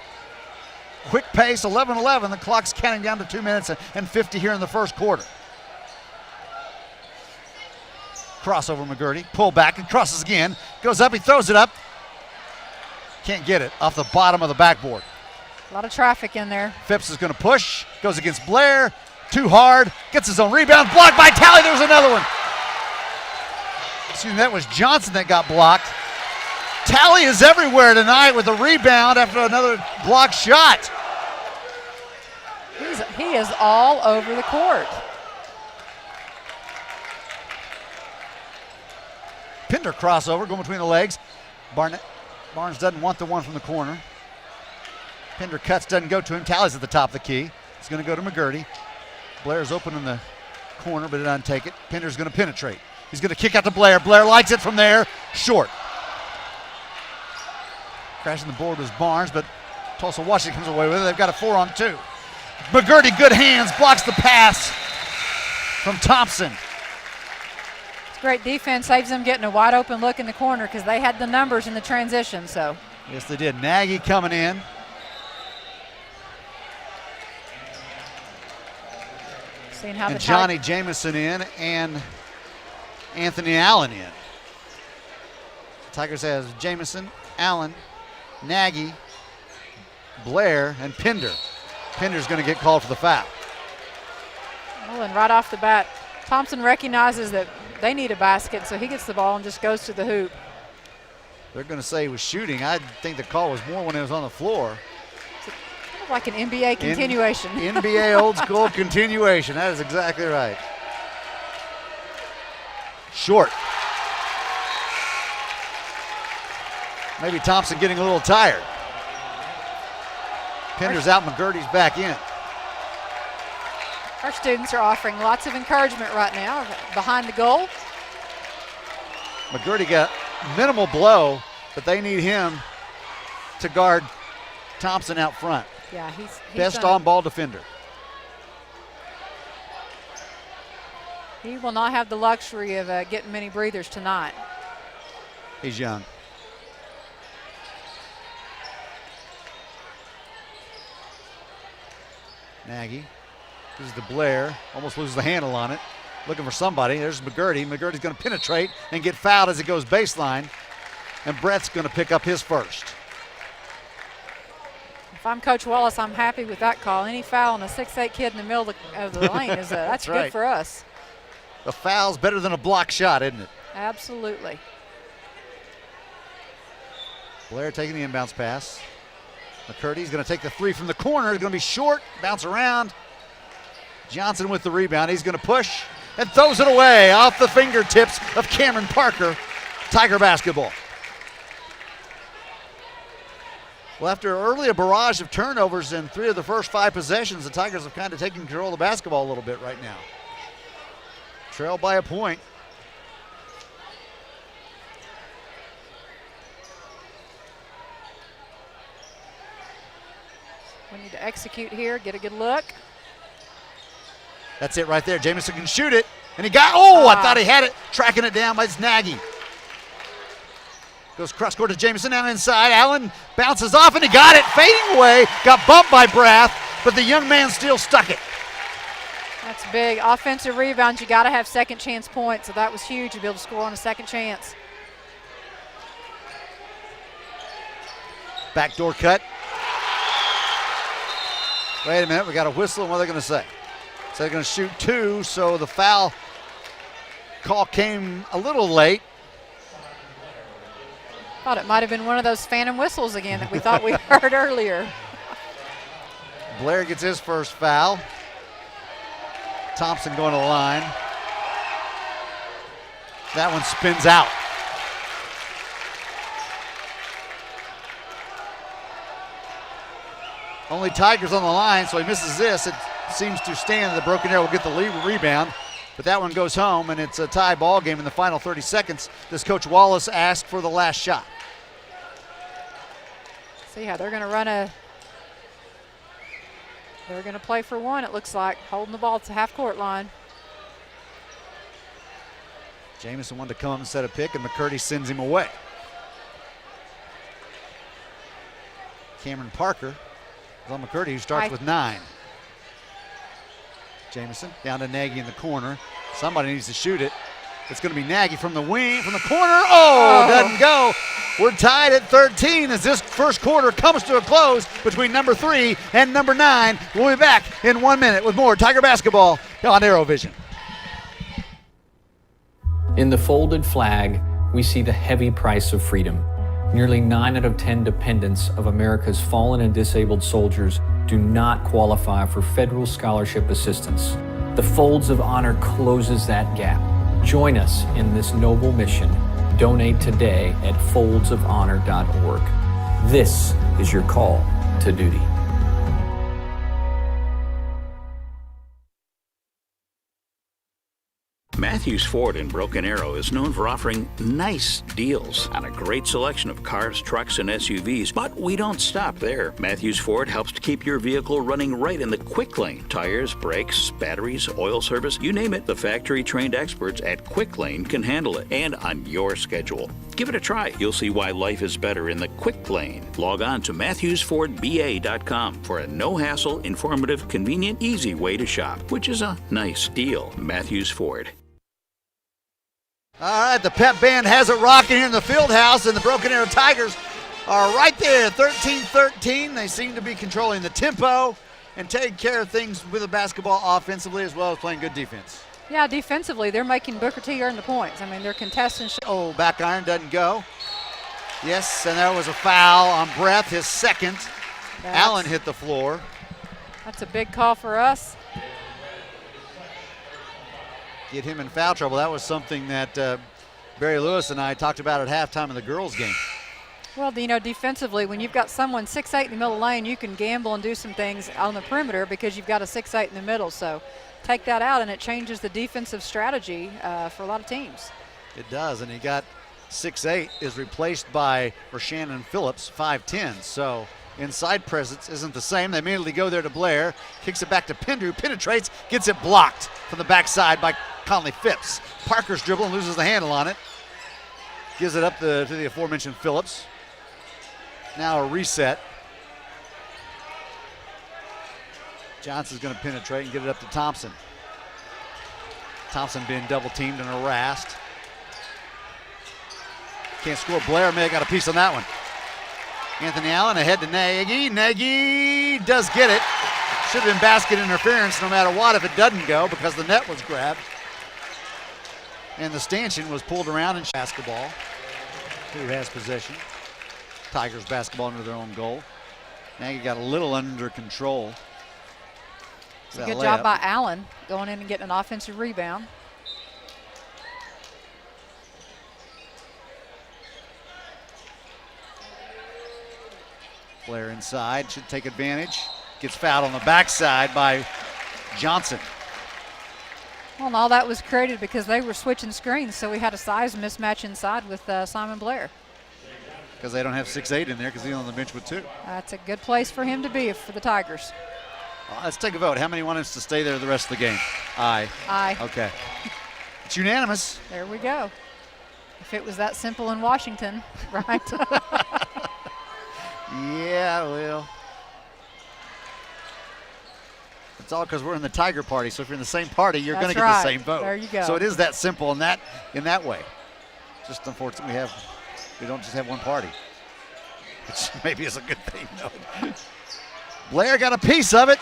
Quick pace, 11-11. The clock's counting down to 2 minutes and 50 here in the first quarter. Crossover McGurty, pull back and crosses again. Goes up, he throws it up. Can't get it, off the bottom of the backboard. A lot of traffic in there. Phipps is gonna push, goes against Blair. Too hard, gets his own rebound, blocked by Talley. There's another one. Excuse me, that was Johnson that got blocked. Talley is everywhere tonight with a rebound after another blocked shot. He is all over the court. Pinder crossover going between the legs. Barnes doesn't want the one from the corner. Pinder cuts, doesn't go to him. Talley's at the top of the key. He's going to go to McGurty. Blair's open in the corner, but it doesn't take it. Pinder's going to penetrate. He's going to kick out to Blair. Blair likes it from there. Short. Crashing the board was Barnes, but Tulsa Washington comes away with it. They've got a 4-on-2. McGurty, good hands, blocks the pass from Thompson. It's great defense, saves them getting a wide open look in the corner because they had the numbers in the transition. So yes, they did. Nagy coming in. Seeing how and Johnny Jamison in and Anthony Allen in. The Tigers has Jamison, Allen, Nagy, Blair, and Pinder. Pinder's going to get called for the foul. Well, and right off the bat, Thompson recognizes that they need a basket, so he gets the ball and just goes to the hoop. They're going to say he was shooting. I think the call was more when it was on the floor. Kind of like an NBA continuation. NBA old school continuation. That is exactly right. Short. Maybe Thompson getting a little tired. Pinder's out, McGurty's back in. Our students are offering lots of encouragement right now behind the goal. McGurty got minimal blow, but they need him to guard Thompson out front. Yeah, he's best on-ball defender. He will not have the luxury of getting many breathers tonight. He's young. Nagy. This is to Blair. Almost loses the handle on it. Looking for somebody. There's McGurty. McGurty's going to penetrate and get fouled as it goes baseline. And Brett's going to pick up his first. If I'm Coach Wallace, I'm happy with that call. Any foul on a 6'8" kid in the middle of the lane is that's right. Good for us. A foul's better than a block shot, isn't it? Absolutely. Blair taking the inbounds pass. McCurdy's going to take the three from the corner. It's going to be short, bounce around. Johnson with the rebound. He's going to push and throws it away off the fingertips of Cameron Parker. Tiger basketball. Well, after early a barrage of turnovers in 3 of the first 5 possessions, the Tigers have kind of taken control of the basketball a little bit right now. Trail by a point. We need to execute here, get a good look. That's it right there. Jamison can shoot it. And he got, I thought he had it. Tracking it down by Nagy. Goes cross court to Jamison, now inside. Allen bounces off and he got it. Fading away. Got bumped by Brath, but the young man still stuck it. That's big. Offensive rebounds, you got to have second chance points. So that was huge to be able to score on a second chance. Backdoor cut. Wait a minute, we got a whistle, and what are they going to say? So they're going to shoot 2, so the foul call came a little late. Thought it might have been one of those phantom whistles again that we thought we heard earlier. Blair gets his first foul. Thompson going to the line. That one spins out. Only Tigers on the line, so he misses this. It seems to stand. The Broken Arrow will get the lead rebound, but that one goes home, and it's a tie ball game in the final 30 seconds. This Coach Wallace asked for the last shot. See how they're going to run a. They're going to play for one, it looks like, holding the ball at the half-court line. Jamison wanted to come up and set a pick, and McCurdy sends him away. Cameron Parker is on McCurdy, who starts with 9. Jamison down to Nagy in the corner. Somebody needs to shoot it. It's going to be Nagy from the wing, from the corner. Oh, doesn't go. We're tied at 13 as this first quarter comes to a close between number 3 and number 9. We'll be back in 1 minute with more Tiger basketball on AeroVision. In the folded flag, we see the heavy price of freedom. Nearly 9 out of 10 dependents of America's fallen and disabled soldiers do not qualify for federal scholarship assistance. The Folds of Honor closes that gap. Join us in this noble mission. Donate today at foldsofhonor.org. This is your call to duty. Matthews Ford in Broken Arrow is known for offering nice deals on a great selection of cars, trucks, and SUVs, but we don't stop there. Matthews Ford helps to keep your vehicle running right in the quick lane. Tires, brakes, batteries, oil service, you name it, the factory-trained experts at Quick Lane can handle it, and on your schedule. Give it a try. You'll see why life is better in the quick lane. Log on to MatthewsFordBA.com for a no-hassle, informative, convenient, easy way to shop, which is a nice deal. Matthews Ford. All right, the pep band has it rocking here in the field house, and the Broken Arrow Tigers are right there, 13-13. They seem to be controlling the tempo and taking care of things with the basketball offensively as well as playing good defense. Yeah, defensively, they're making Booker T earn the points. I mean, they're contesting. Oh, back iron doesn't go. Yes, and there was a foul on Breath, his second. Allen hit the floor. That's a big call for us. Get him in foul trouble. That was something that Barry Lewis and I talked about at halftime of the girls' game. Well, you know, defensively, when you've got someone 6'8" in the middle of the lane, you can gamble and do some things on the perimeter because you've got a 6'8" in the middle. So take that out, and it changes the defensive strategy for a lot of teams. It does, and he got 6'8" is replaced by Rashannon Phillips, 5'10". So inside presence isn't the same. They immediately go there to Blair, kicks it back to Pender, who penetrates, gets it blocked from the backside by Conley Phipps. Parker's dribble and loses the handle on it. Gives it up to the aforementioned Phillips. Now a reset. Johnson's going to penetrate and get it up to Thompson. Thompson being double teamed and harassed. Can't score. Blair may have got a piece on that one. Anthony Allen ahead to Nagy. Nagy does get it. Should have been basket interference no matter what if it doesn't go because the net was grabbed. And the stanchion was pulled around in basketball. Who has possession? Tigers basketball under their own goal. Nagy got a little under control. It's a good job by Allen going in and getting an offensive rebound. Blair inside, should take advantage. Gets fouled on the backside by Johnson. Well, and all that was created because they were switching screens, so we had a size mismatch inside with Simon Blair. Because they don't have 6'8" in there because he's on the bench with 2. That's a good place for him to be for the Tigers. Well, let's take a vote. How many want us to stay there the rest of the game? Aye. Aye. Okay. It's unanimous. There we go. If it was that simple in Washington, right? Yeah, well. It's all because we're in the Tiger party. So if you're in the same party, you're going to get the same vote. There you go. So it is that simple in that way. Just unfortunately, we don't just have one party, which maybe is a good thing. No. Blair got a piece of it.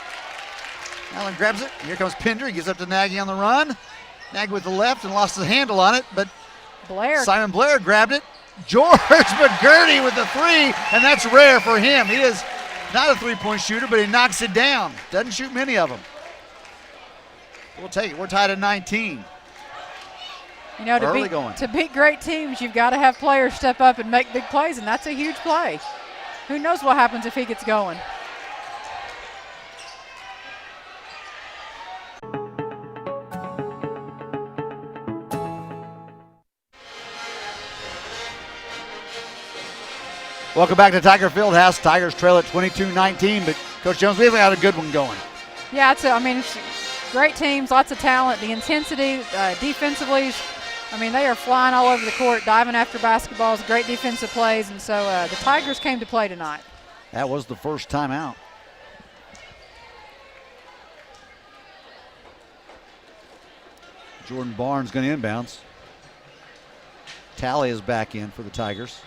Allen grabs it. Here comes Pender. He gives up to Nagy on the run. Nagy with the left and lost the handle on it, but Simon Blair grabbed it. George McGurty with the three, and that's rare for him. He is not a three-point shooter, but he knocks it down. Doesn't shoot many of them. We'll take it. We're tied at 19. You know, to beat great teams, you've got to have players step up and make big plays, and that's a huge play. Who knows what happens if he gets going? Welcome back to Tiger Fieldhouse. Tigers trail at 22-19, but Coach Jones, we've got a good one going. Yeah, it's great teams, lots of talent. The intensity, defensively, they are flying all over the court, diving after basketballs, great defensive plays, and so the Tigers came to play tonight. That was the first time out. Jordan Barnes going to inbounds. Talley is back in for the Tigers.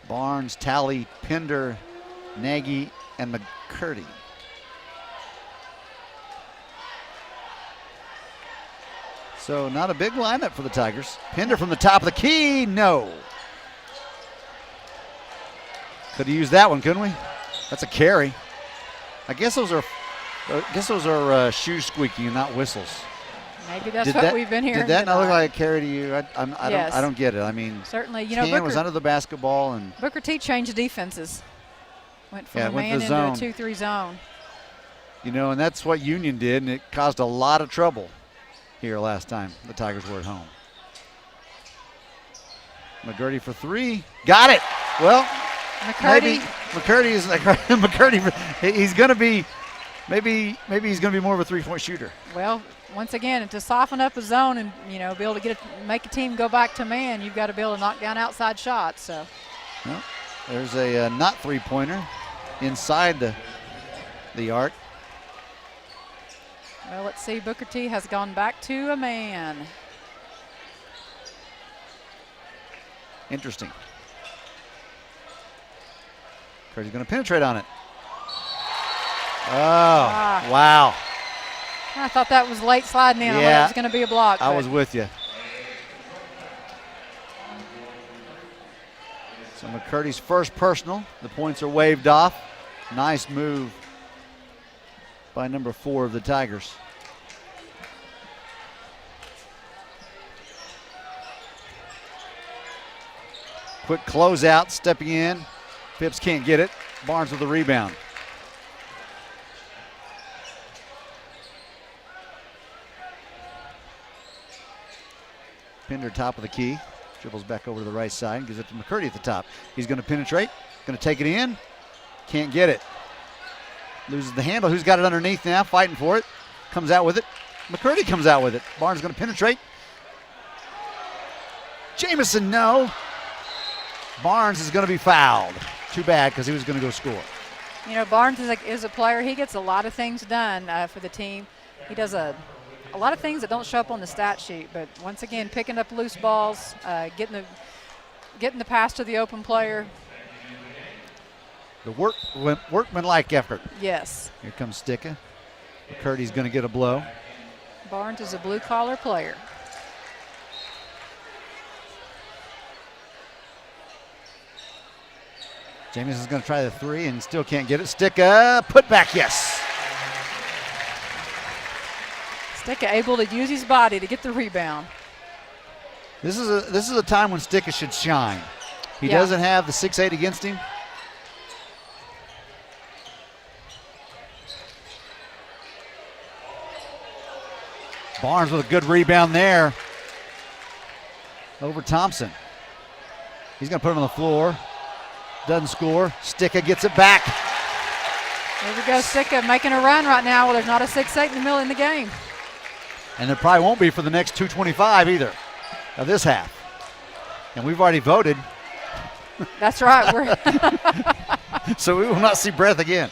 Barnes, Talley, Pinder, Nagy, and McCurdy. So not a big lineup for the Tigers. Pinder from the top of the key, no. Could have used that one, couldn't we? That's a carry. I guess those are shoes squeaking and not whistles. Maybe that's what we've been hearing. Did that tonight. not look like a carry to you? Yes. I don't get it. Certainly, his hand was under the basketball, and Booker T changed defenses. Went from a went man to into a zone. 2-3 zone. And that's what Union did, and it caused a lot of trouble here last time the Tigers were at home. McGurty for three, got it. Well, McCurdy. McCurdy is McCurdy. He's going to be maybe he's going to be more of a three-point shooter. Well, once again, to soften up a zone and be able to make a team go back to man, you've got to be able to knock down outside shots. So, well, there's a not three-pointer inside the arc. Well, let's see. Booker T has gone back to a man. Interesting. Curry's going to penetrate on it. Oh, wow. I thought that was late sliding in. I thought it was going to be a block. I was with you. So McCurdy's first personal. The points are waved off. Nice move by number 4 of the Tigers. Quick closeout, stepping in. Phipps can't get it. Barnes with the rebound. Pinder top of the key. Dribbles back over to the right side. Gives it to McCurdy at the top. He's going to penetrate. Going to take it in. Can't get it. Loses the handle. Who's got it underneath now? Fighting for it. Comes out with it. McCurdy comes out with it. Barnes going to penetrate. Jamison, no. Barnes is going to be fouled. Too bad, because he was going to go score. Barnes is a player. He gets a lot of things done for the team. He does a lot of things that don't show up on the stat sheet, but once again, picking up loose balls, getting the pass to the open player. The workmanlike effort. Yes. Here comes Sticka. McCurdy's going to get a blow. Barnes is a blue-collar player. Jamison's going to try the three and still can't get it. Sticka, put back, yes. Sticka able to use his body to get the rebound. This is a time when Sticka should shine. He doesn't have the 6'8" against him. Barnes with a good rebound there over Thompson. He's going to put him on the floor. Doesn't score. Sticka gets it back. There we go, Sticka making a run right now. Well, there's not a 6'8" in the middle in the game. And there probably won't be for the next 2:25 either of this half. And we've already voted. That's right. So we will not see Breath again.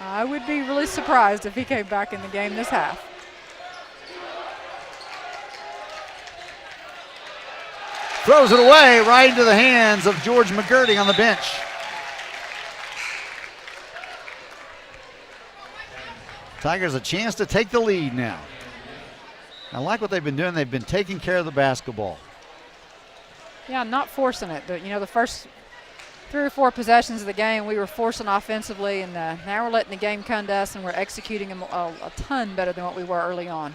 I would be really surprised if he came back in the game this half. Throws it away right into the hands of George McGurty on the bench. Tigers a chance to take the lead now. I like what they've been doing. They've been taking care of the basketball. Yeah, not forcing it. The first 3 or 4 possessions of the game, we were forcing offensively, and now we're letting the game come to us, and we're executing them a ton better than what we were early on.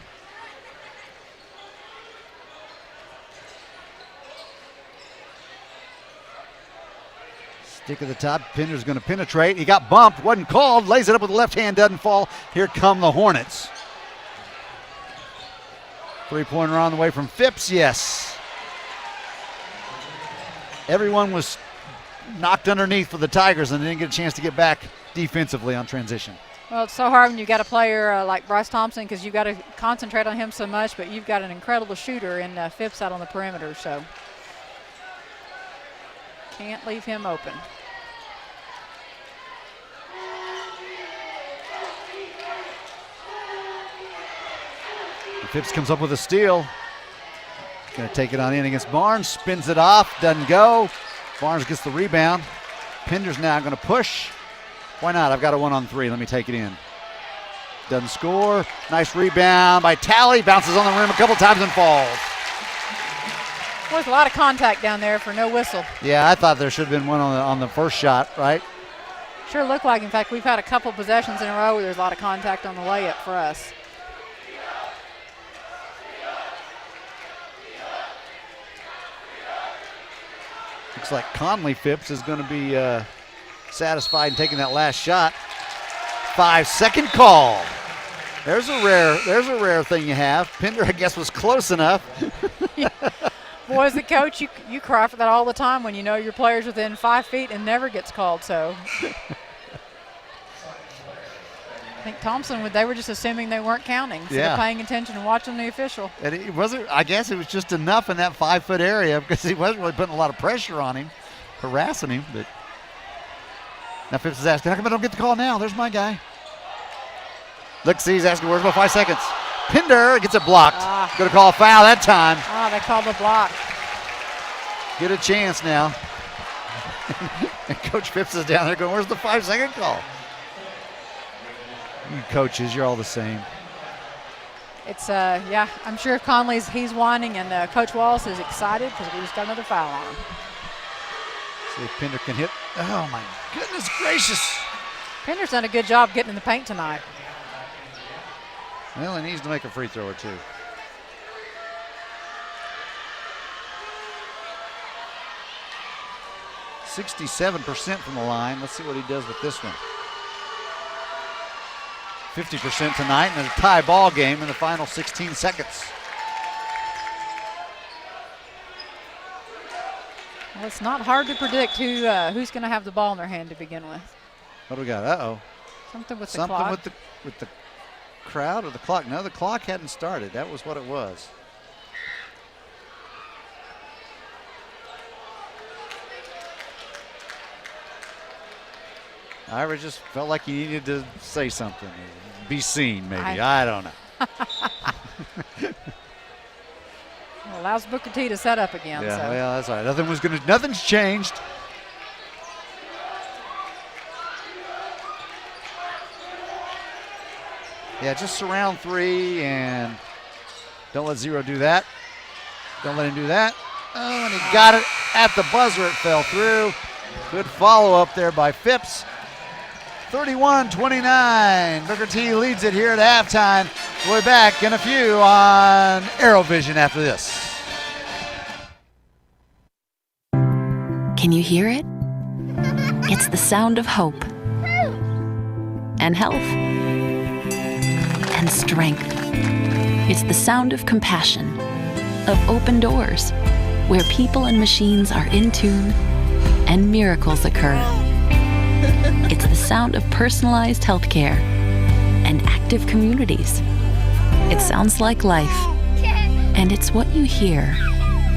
Stick at the top. Pinder's going to penetrate. He got bumped. Wasn't called. Lays it up with the left hand. Doesn't fall. Here come the Hornets. Three-pointer on the way from Phipps. Yes. Everyone was knocked underneath for the Tigers and didn't get a chance to get back defensively on transition. Well, it's so hard when you've got a player like Bryce Thompson, because you've got to concentrate on him so much, but you've got an incredible shooter in Phipps out on the perimeter, so can't leave him open. Phipps comes up with a steal. Going to take it on in against Barnes. Spins it off. Doesn't go. Barnes gets the rebound. Pinder's now going to push. Why not? I've got a 1-on-3. Let me take it in. Doesn't score. Nice rebound by Talley. Bounces on the rim a couple times and falls. Well, there's a lot of contact down there for no whistle. Yeah, I thought there should have been one on the first shot, right? Sure looked like. In fact, we've had a couple possessions in a row where there's a lot of contact on the layup for us. Looks like Conley Phipps is going to be satisfied in taking that last shot. 5-second call. There's a rare thing you have. Pinder, I guess, was close enough. Boy, as the coach, you cry for that all the time when you know your player's within 5 feet and never gets called. So I think Thompson, they were just assuming they weren't counting, instead of paying attention and watching the official. And it wasn't. I guess it was just enough in that 5-foot area because he wasn't really putting a lot of pressure on him, harassing him. But now Phipps is asking, how come I don't get the call now? There's my guy. Look, see, he's asking, where's my 5 seconds? Pinder gets it blocked. Going to call a foul that time. They called the block. Get a chance now. And Coach Phipps is down there going, where's the 5-second call? You coaches, you're all the same. It's, I'm sure he's whining, and Coach Wallace is excited because we just got another foul on him. See if Pinder can hit. Oh, my goodness gracious. Pinder's done a good job getting in the paint tonight. Well, he needs to make a free throw or two. 67% from the line. Let's see what he does with this one. 50% tonight, and a tie ball game in the final 16 seconds. Well, it's not hard to predict who's going to have the ball in their hand to begin with. What do we got? Uh-oh. Something with the clock. Something with the crowd or the clock? No, the clock hadn't started. That was what it was. Ira just felt like he needed to say something, be seen maybe. I don't know. Well, allows Booker T to set up again. Yeah, so. well, that's all right. Nothing's changed. Yeah, just surround three and don't let Zero do that. Don't let him do that. Oh, and he got it at the buzzer. It fell through. Good follow-up there by Phipps. 31-29. Booker T leads it here at halftime. We'll be back in a few on AeroVision after this. Can you hear it? It's the sound of hope and health and strength. It's the sound of compassion, of open doors, where people and machines are in tune and miracles occur. It's the sound of personalized healthcare and active communities. It sounds like life, and it's what you hear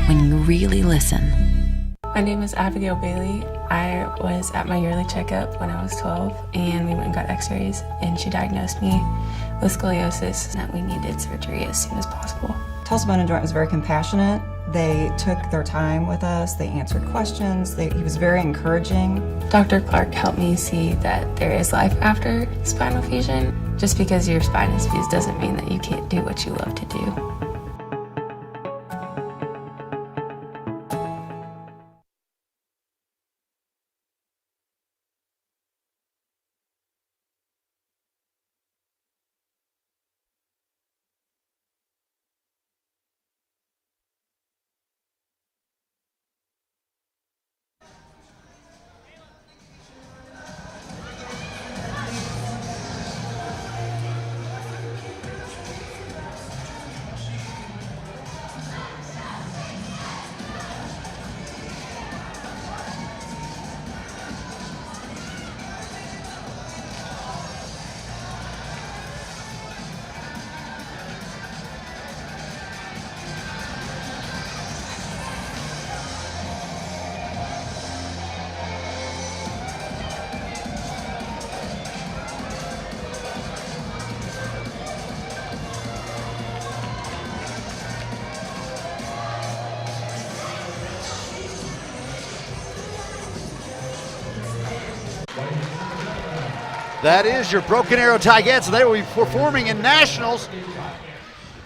when you really listen. My name is Abigail Bailey. I was at my yearly checkup when I was 12, and we went and got x-rays, and she diagnosed me with scoliosis, and that we needed surgery as soon as possible. Tulsa Bone and Joint was very compassionate. They took their time with us. They answered questions. He was very encouraging. Dr. Clark helped me see that there is life after spinal fusion. Just because your spine is fused doesn't mean that you can't do what you love to do. That is your Broken Arrow Tigers. They will be performing in Nationals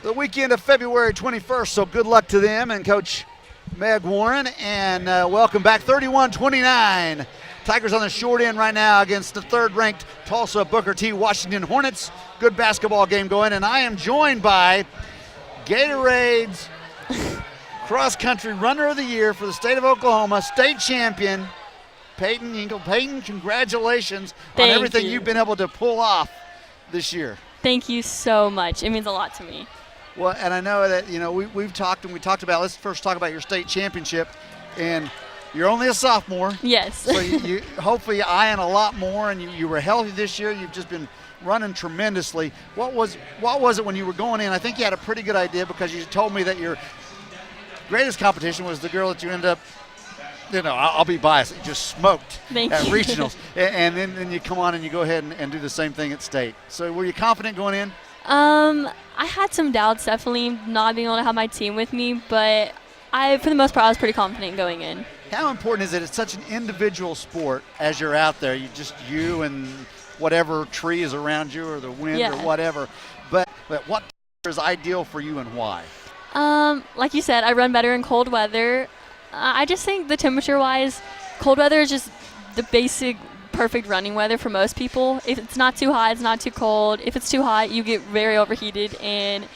the weekend of February 21st, so good luck to them and Coach Meg Warren, and welcome back. 31-29. Tigers on the short end right now against the third-ranked Tulsa Booker T. Washington Hornets. Good basketball game going, and I am joined by Gatorade's cross-country runner of the year for the state of Oklahoma, state champion, Peyton Yinkle. Peyton, congratulations on everything you've been able to pull off this year. Thank you so much. It means a lot to me. Well, and I know that, we've talked, and we talked about, let's first talk about your state championship, and you're only a sophomore. Yes. So you hopefully eyeing a lot more, and you were healthy this year. You've just been running tremendously. What was it when you were going in? I think you had a pretty good idea because you told me that your greatest competition was the girl that you ended up, I'll be biased, you just smoked at regionals. And then you come on and you go ahead and do the same thing at state. So were you confident going in? I had some doubts, definitely not being able to have my team with me, but for the most part, I was pretty confident going in. How important is it? It's such an individual sport as you're out there. You and whatever tree is around you or the wind or whatever. But what is ideal for you and why? Like you said, I run better in cold weather. I just think the temperature-wise, cold weather is just the basic perfect running weather for most people. If it's not too hot, it's not too cold. If it's too hot, you get very overheated, and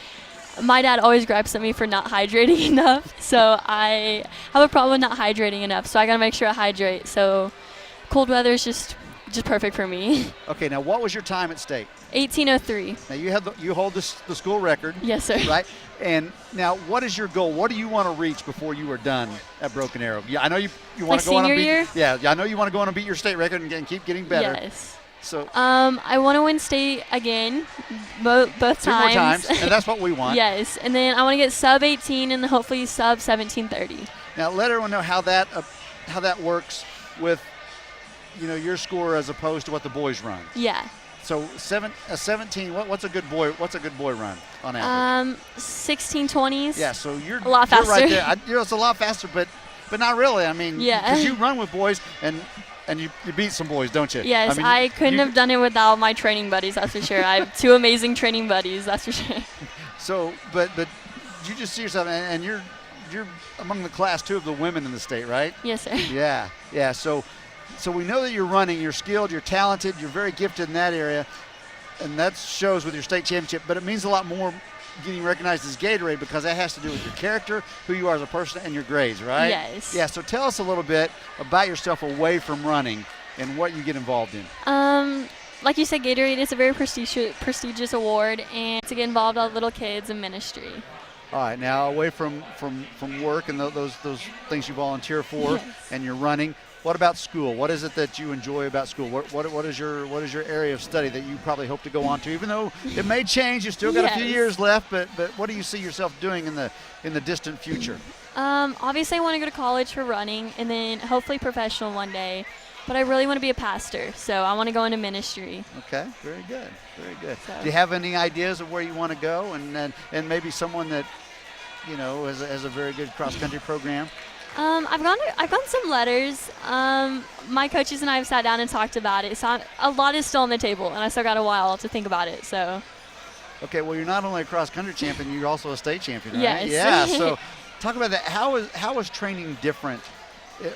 my dad always gripes at me for not hydrating enough, so I have a problem with not hydrating enough, so I gotta make sure I hydrate. So cold weather is just perfect for me. Okay, now what was your time at state? 18:03. Now you hold the school record. Yes, sir. Right? And now what is your goal? What do you want to reach before you are done at Broken Arrow? Yeah, I know you want to go on and beat. Senior year? Yeah, I know you want to go on and beat your state record and keep getting better. Yes. So I want to win state again, both times. 2 more times, and that's what we want. Yes, and then I want to get sub 18 and hopefully sub 17:30. Now let everyone know how that works with your score as opposed to what the boys run. Yeah. So 17. What's a good boy run on average? 16:20s. Yeah. So you're a lot faster. You're right there. It's a lot faster, but not really. I mean, because you run with boys and you beat some boys, don't you? Yes, I couldn't have done it without my training buddies. That's for sure. I have 2 amazing training buddies. That's for sure. So, but you just see yourself, and you're among the class 2 of the women in the state, right? Yes, sir. Yeah. So we know that you're running, you're skilled, you're talented, you're very gifted in that area, and that shows with your state championship, but it means a lot more getting recognized as Gatorade because that has to do with your character, who you are as a person, and your grades, right? Yes. Yeah, so tell us a little bit about yourself away from running and what you get involved in. Like you said, Gatorade is a very prestigious award, and to get involved with little kids in ministry. All right, now away from work and those things you volunteer for, and you're running, what about school? What is it that you enjoy about school? What is your area of study that you probably hope to go on to? Even though it may change, you still got a few years left. But what do you see yourself doing in the distant future? Obviously, I want to go to college for running, and then hopefully professional one day. But I really want to be a pastor, so I want to go into ministry. Okay, very good. So. Do you have any ideas of where you want to go, and maybe someone that has a very good cross country program? I've gotten some letters. My coaches and I have sat down and talked about it. So a lot is still on the table, and I still got a while to think about it. So. Okay, well, you're not only a cross country champion, you're also a state champion, right? Yes. Yeah. So, talk about that. How is training different,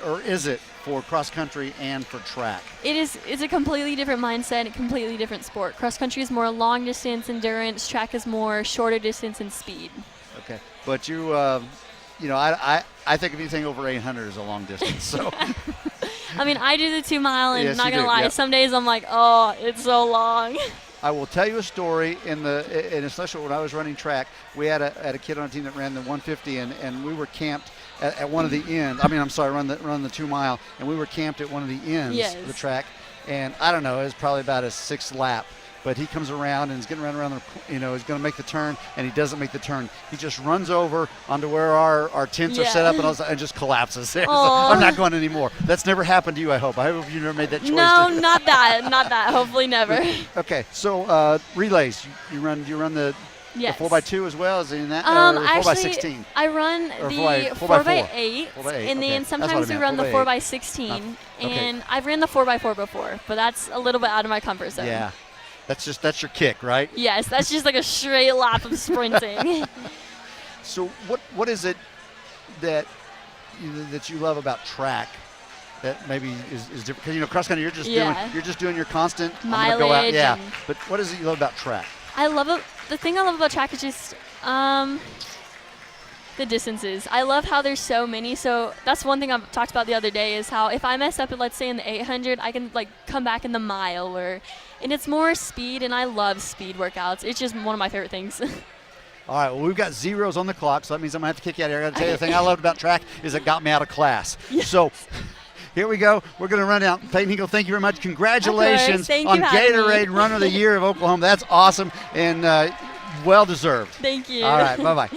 or is it for cross country and for track? It's a completely different mindset, a completely different sport. Cross country is more long distance endurance. Track is more shorter distance and speed. Okay, but I think anything over 800 is a long distance. So, I mean, I do the 2 mile, and yes, not gonna lie, yep. Some days I'm like, oh, it's so long. I will tell you a story and especially when I was running track, we had a kid on a team that ran the 150, and we were camped at one of the ends. Run the 2 mile, and we were camped at one of the ends of the track, and I don't know, it was probably about his 6th lap. But he comes around and is getting around he's going to make the turn, and he doesn't make the turn. He just runs over onto where our tents are set up and just collapses there. So I'm not going anymore. That's never happened to you, I hope. I hope you never made that choice. No, not that. Hopefully never. Okay, so relays. You run the Yes. The 4x2 as well? Is he in that? Or Actually, 4x16? I run Or the 4x4? 4x8, 4x8, and okay. then That's what I sometimes we meant, run the 4x8. 4x16, Okay. and I've ran the 4x4 before, but that's a little bit out of my comfort zone. Yeah. That's your kick, right? Yes, that's just like a straight lap of sprinting. So what is it that you love about track that maybe is different? Because, you know, cross country, you're just doing your constant I'm gonna go out. Mileage. Yeah. But what is it you love about track? The thing I love about track is just the distances. I love how there's so many. So that's one thing I've talked about the other day is how if I mess up, let's say in the 800, I can like come back in the mile, and it's more speed, and I love speed workouts. It's just one of my favorite things. All right, well, we've got zeros on the clock, so that means I'm going to have to kick you out of here. I got to tell you, the thing I loved about track is it got me out of class. Yeah. So here we go. We're going to run out. Peyton Hinkle, thank you very much. Congratulations on Gatorade Runner of the Year of Oklahoma. That's awesome and well-deserved. Thank you. All right, bye-bye.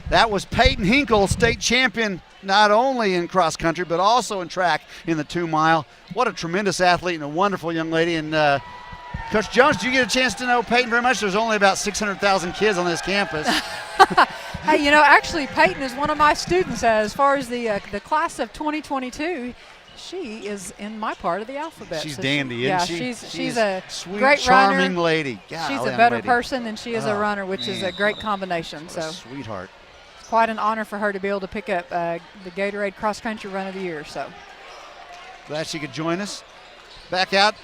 That was Peyton Hinkle, state champion, not only in cross country, but also in track in the 2-mile. What a tremendous athlete and a wonderful young lady. And Coach Jones, did you get a chance to know Peyton very much? There's only about 600,000 kids on this campus. Hey, you know, actually, Peyton is one of my students. As far as the class of 2022, she is in my part of the alphabet. She's so dandy, isn't she? Yeah, she's a sweet, great charming runner. lady. She's a better person than she is a runner, which is a great combination. What so a sweetheart. It's quite an honor for her to be able to pick up the Gatorade Cross Country Run of the Year. So glad she could join us. Back out.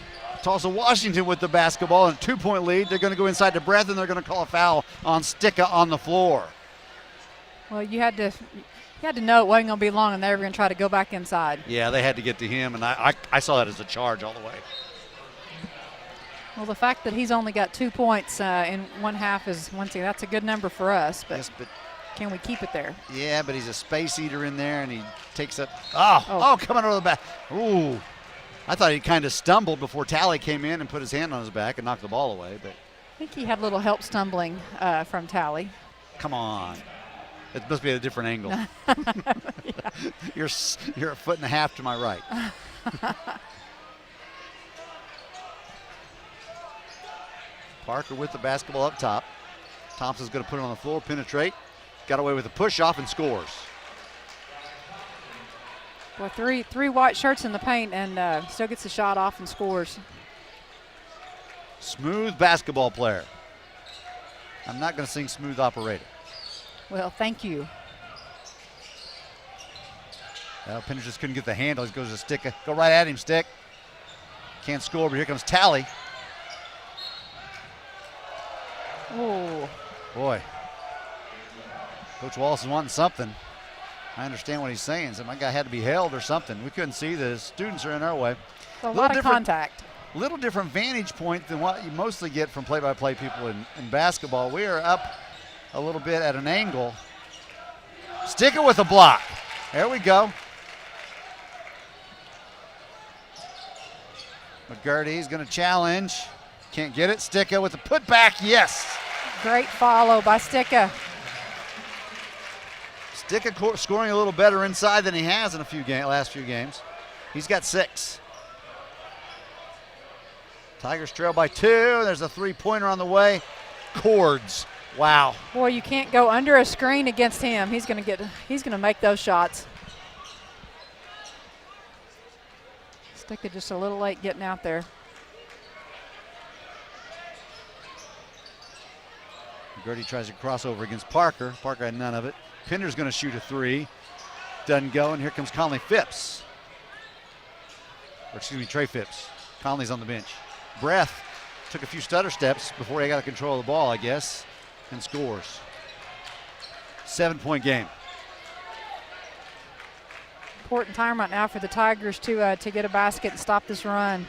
Tulsa, Washington with the basketball and a 2-point lead. They're going to go inside to Breath, and they're going to call a foul on Sticka on the floor. Well, you had to know it wasn't going to be long, and they were going to try to go back inside. Yeah, they had to get to him, and I saw that as a charge all the way. Well, the fact that he's only got 2 points in one half is one thing. That's a good number for us, but, yes, but can we keep it there? Yeah, but he's a space eater in there, and he takes up. Coming over the back. Ooh. I thought he kind of stumbled before Tally came in and put his hand on his back and knocked the ball away. But I think he had a little help stumbling from Tally. Come on. It must be at a different angle. You're a foot and a half to my right. Parker with the basketball up top. Thompson's going to put it on the floor, penetrate. Got away with a push-off and scores. Well, three white shirts in the paint and still gets the shot off and scores. Smooth basketball player. I'm not going to sing smooth operator. Well, thank you. Well, Penner just couldn't get the handle. He goes to Stick. Go right at him, Stick. Can't score, but here comes Tally. Oh. Boy. Coach Wallace is wanting something. I understand what he's saying. So my guy had to be held or something. We couldn't see the students are in our way. A lot of contact. Little different vantage point than what you mostly get from play-by-play people in basketball. We are up a little bit at an angle. Stick it with a block. There we go. McGurdy's going to challenge. Can't get it. Sticka with the putback. Yes. Great follow by Sticka. Sticka scoring a little better inside than he has in last few games. He's got 6. Tigers trail by 2. There's a 3-pointer on the way. Cords. Wow. Boy, you can't go under a screen against him. He's going to make those shots. Sticka just a little late getting out there. Gertie tries to cross over against Parker. Parker had none of it. Pender's going to shoot a 3. Doesn't go, and here comes Conley Phipps. Or excuse me, Trey Phipps. Conley's on the bench. Breath took a few stutter steps before he got control of the ball, I guess, and scores. 7-point game. Important time right now for the Tigers to get a basket and stop this run.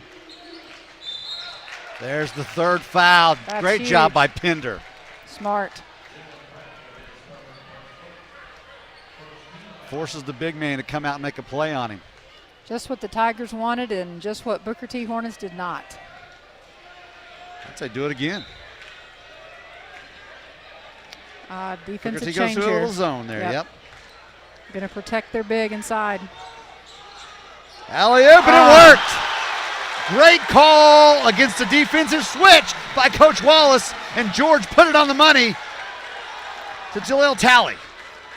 There's the 3rd foul. That's Great huge. job by Pender. Smart. Forces the big man to come out and make a play on him. Just what the Tigers wanted and just what Booker T. Hornets did not. I'd say do it again. Defensive Booker T change goes to a here. little zone there, yep. Going to protect their big inside. Alley-oop, and it worked. Great call against the defensive switch by Coach Wallace, and George put it on the money to Jaleel Talley.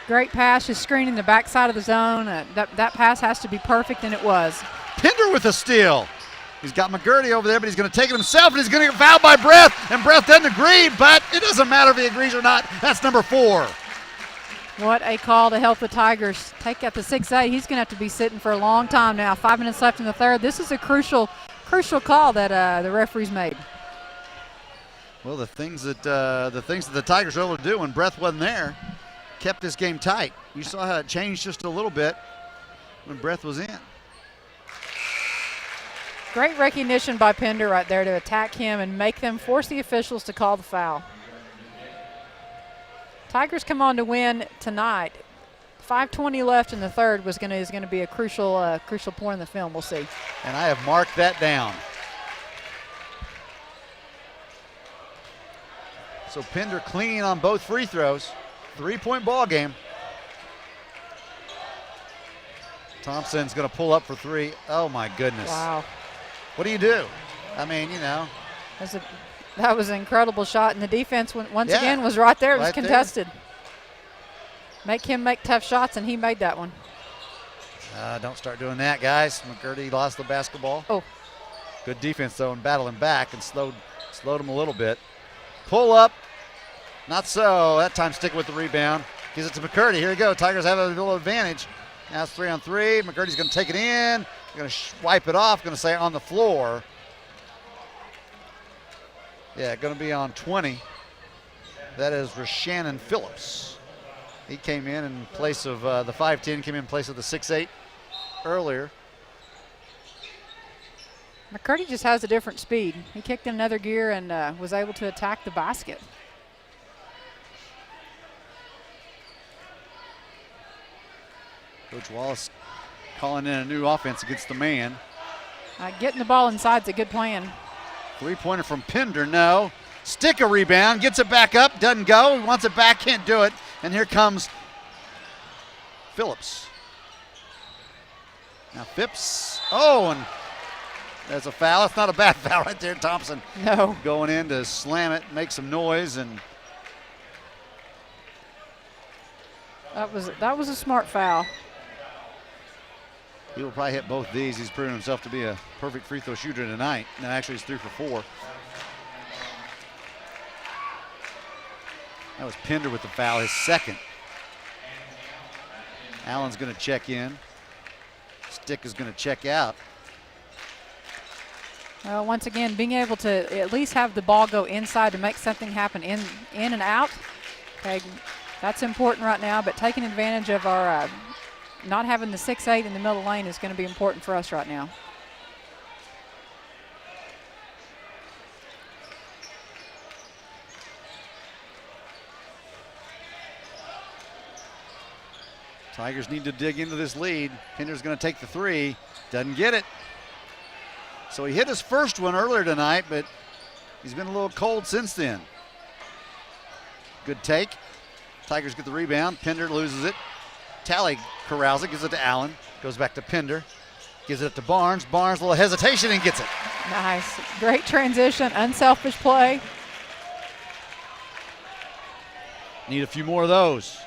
Great pass, just screening the backside of the zone. That pass has to be perfect, and it was. Pinder with a steal. He's got McGurty over there, but he's going to take it himself, and he's going to get fouled by Breath, and Breath doesn't agree, but it doesn't matter if he agrees or not. That's number 4. What a call to help the Tigers take out the 6-8. He's going to have to be sitting for a long time now. 5 minutes left in the third. This is a crucial call that the referees made. Well, the things that the Tigers were able to do when Breath wasn't there kept this game tight. You saw how it changed just a little bit when Breath was in. Great recognition by Pinder right there to attack him and make them force the officials to call the foul. Tigers come on to win tonight. 5:20 left in the third is going to be a crucial point in the film. We'll see. And I have marked that down. So Pinder clean on both free throws. 3-point ball game. Thompson's going to pull up for 3. Oh my goodness. Wow. What do you do? I mean, That was an incredible shot, and the defense once again was right there. It was right contested. Make him make tough shots, and he made that one. Don't start doing that, guys. McGurty lost the basketball. Oh. Good defense, though, and battling back and slowed him a little bit. Pull up. Not so. That time sticking with the rebound. Gives it to McCurdy. Here we go. Tigers have a little advantage. Now it's 3-on-3. McCurdy's going to take it in. Going to wipe it off. Going to say on the floor. Yeah, going to be on 20. That is Rashannon Phillips. He came in place of the 5'10", came in place of the 6'8" earlier. McCurdy just has a different speed. He kicked in another gear and was able to attack the basket. Coach Wallace calling in a new offense against the man. Getting the ball inside is a good plan. 3-pointer from Pinder, no. Stick a rebound, gets it back up, doesn't go. He wants it back, can't do it. And here comes Phillips. Now Phipps, and there's a foul. It's not a bad foul right there. Thompson going in to slam it, make some noise, and that was a smart foul. He will probably hit both these. He's proven himself to be a perfect free throw shooter tonight. No, actually he's 3 for 4. That was Pinder with the foul, his second. Allen's going to check in. Stick is going to check out. Well, once again, being able to at least have the ball go inside to make something happen in and out. Okay, that's important right now, but taking advantage of our not having the 6'8" in the middle lane is going to be important for us right now. Tigers need to dig into this lead. Pinder's going to take the 3. Doesn't get it. So he hit his first one earlier tonight, but he's been a little cold since then. Good take. Tigers get the rebound. Pinder loses it. Talley corrals it, gives it to Allen. Goes back to Pinder. Gives it up to Barnes. Barnes, a little hesitation, and gets it. Nice. Great transition. Unselfish play. Need a few more of those.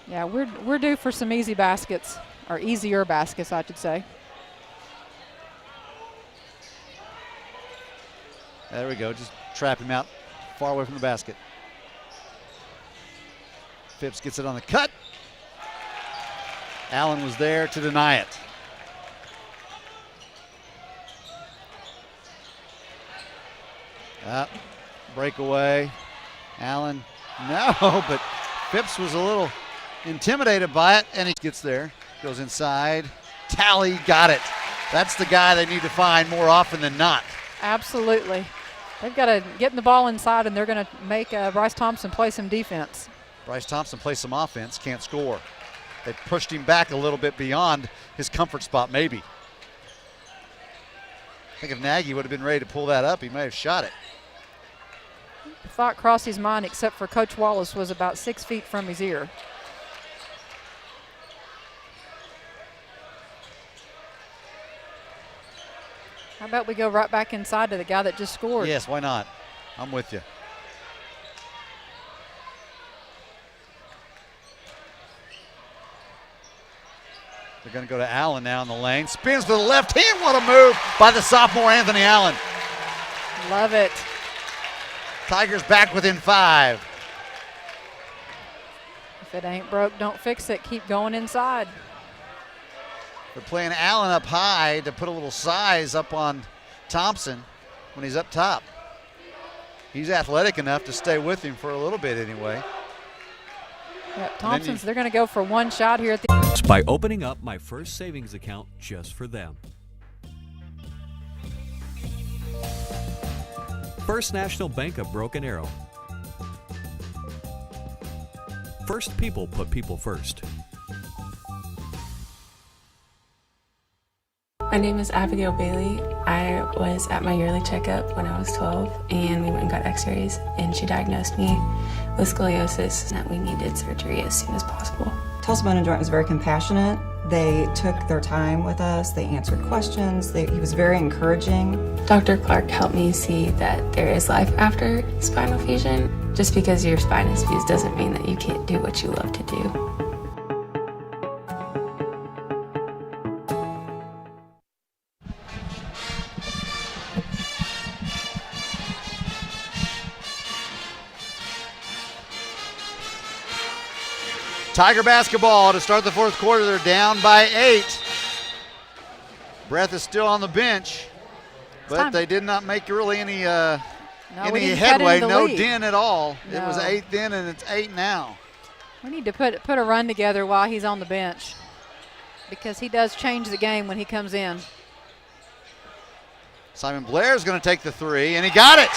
Yeah, we're due for some easy baskets, or easier baskets, I should say. There we go. Just trap him out far away from the basket. Phipps gets it on the cut. Allen was there to deny it. Breakaway. Allen, no, but Phipps was a little intimidated by it, and he gets there. Goes inside. Talley got it. That's the guy they need to find more often than not. Absolutely. They've got to get the ball inside, and they're going to make Bryce Thompson play some defense. Bryce Thompson plays some offense, can't score. They pushed him back a little bit beyond his comfort spot, maybe. I think if Nagy would have been ready to pull that up, he may have shot it. The thought crossed his mind, except for Coach Wallace was about 6 feet from his ear. about we go right back inside to the guy that just scored? Yes, why not? I'm with you. They're going to go to Allen now in the lane. Spins to the left hand. What a move by the sophomore Anthony Allen. Love it. Tigers back within 5. If it ain't broke, don't fix it. Keep going inside. They're playing Allen up high to put a little size up on Thompson when he's up top. He's athletic enough to stay with him for a little bit anyway. Yep, Thompson's, they're going to go for one shot here at the by opening up my first savings account just for them. First National Bank of Broken Arrow. First people put people first. My name is Abigail Bailey. I was at my yearly checkup when I was 12, and we went and got x-rays, and she diagnosed me with scoliosis and that we needed surgery as soon as possible. Tulsa Bone and Joint was very compassionate. They took their time with us. They answered questions. He was very encouraging. Dr. Clark helped me see that there is life after spinal fusion. Just because your spine is fused doesn't mean that you can't do what you love to do. Tiger basketball to start the fourth quarter. They're down by 8. Breath is still on the bench, but they did not make really any headway. No dent at all. No. It was 8 then, and it's 8 now. We need to put a run together while he's on the bench, because he does change the game when he comes in. Simon Blair is going to take the 3, and he got it.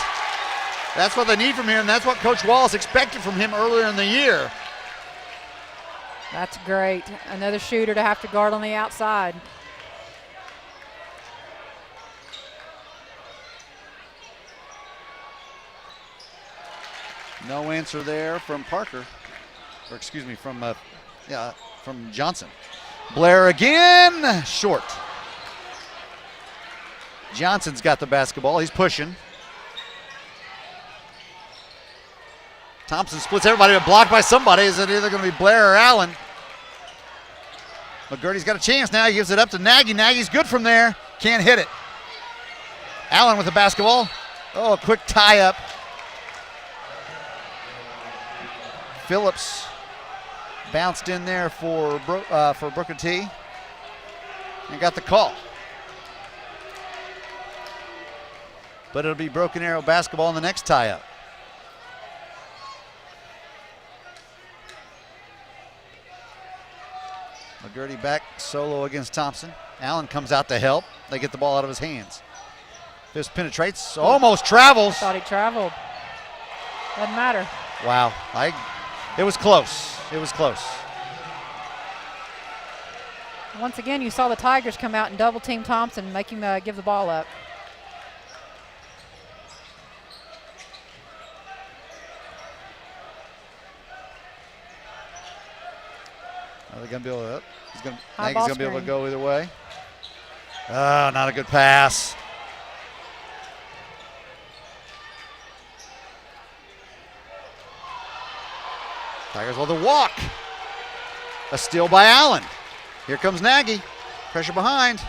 That's what they need from him, and that's what Coach Wallace expected from him earlier in the year. That's great. Another shooter to have to guard on the outside. No answer there from Parker, or excuse me, from Johnson. Blair again, short. Johnson's got the basketball. He's pushing. Thompson splits everybody, but blocked by somebody. Is it either going to be Blair or Allen? McGurdy's got a chance now. He gives it up to Nagy. Nagy's good from there. Can't hit it. Allen with the basketball. Oh, a quick tie-up. Phillips bounced in there for Booker T. And got the call. But it'll be Broken Arrow basketball in the next tie-up. McGurdy back solo against Thompson. Allen comes out to help. They get the ball out of his hands. Phipps penetrates, almost travels. Thought he traveled. Doesn't matter. Wow, it was close. It was close. Once again, you saw the Tigers come out and double team Thompson and make him give the ball up. Are they going to be able to? Nagy's going to be able to go either way. Oh, not a good pass. Tigers with a walk. A steal by Allen. Here comes Nagy. Pressure behind.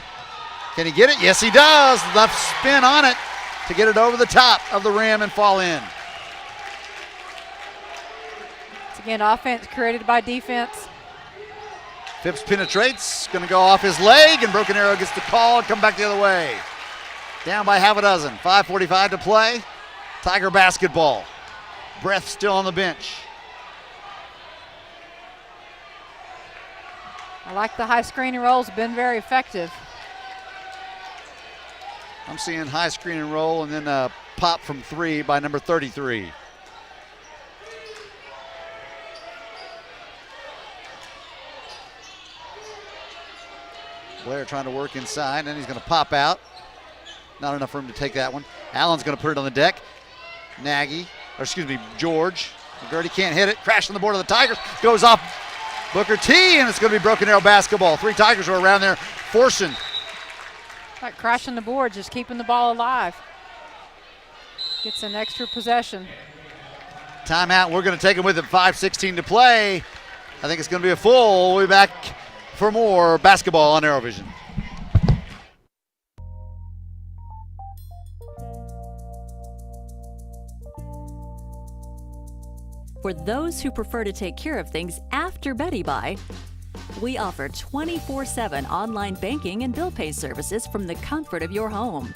Can he get it? Yes, he does. Left spin on it to get it over the top of the rim and fall in. It's again offense created by defense. Phipps penetrates, going to go off his leg, and Broken Arrow gets the call and come back the other way. Down by half a dozen. 5:45 to play. Tiger basketball. Breath still on the bench. I like the high screen and rolls. Been very effective. I'm seeing high screen and roll and then a pop from 3 by number 33. Blair trying to work inside, and he's going to pop out. Not enough room to take that one. Allen's going to put it on the deck. George. McGurdy can't hit it. Crash on the board of the Tigers. Goes off Booker T, and it's going to be Broken Arrow basketball. 3 Tigers are around there forcing Like crashing the board, just keeping the ball alive. Gets an extra possession. Timeout. We're going to take him with it. 5:16 to play. I think it's going to be a full. We'll be back for more basketball on AeroVision. For those who prefer to take care of things after Betty Buy, we offer 24/7 online banking and bill pay services from the comfort of your home,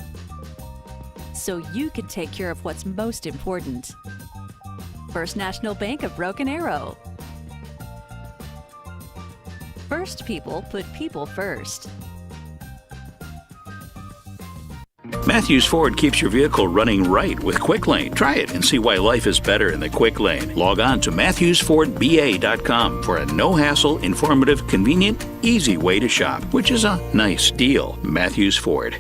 so you can take care of what's most important. First National Bank of Broken Arrow. First people put people first. Matthews Ford keeps your vehicle running right with Quick Lane. Try it and see why life is better in the Quick Lane. Log on to MatthewsFordBA.com for a no-hassle, informative, convenient, easy way to shop, which is a nice deal. Matthews Ford.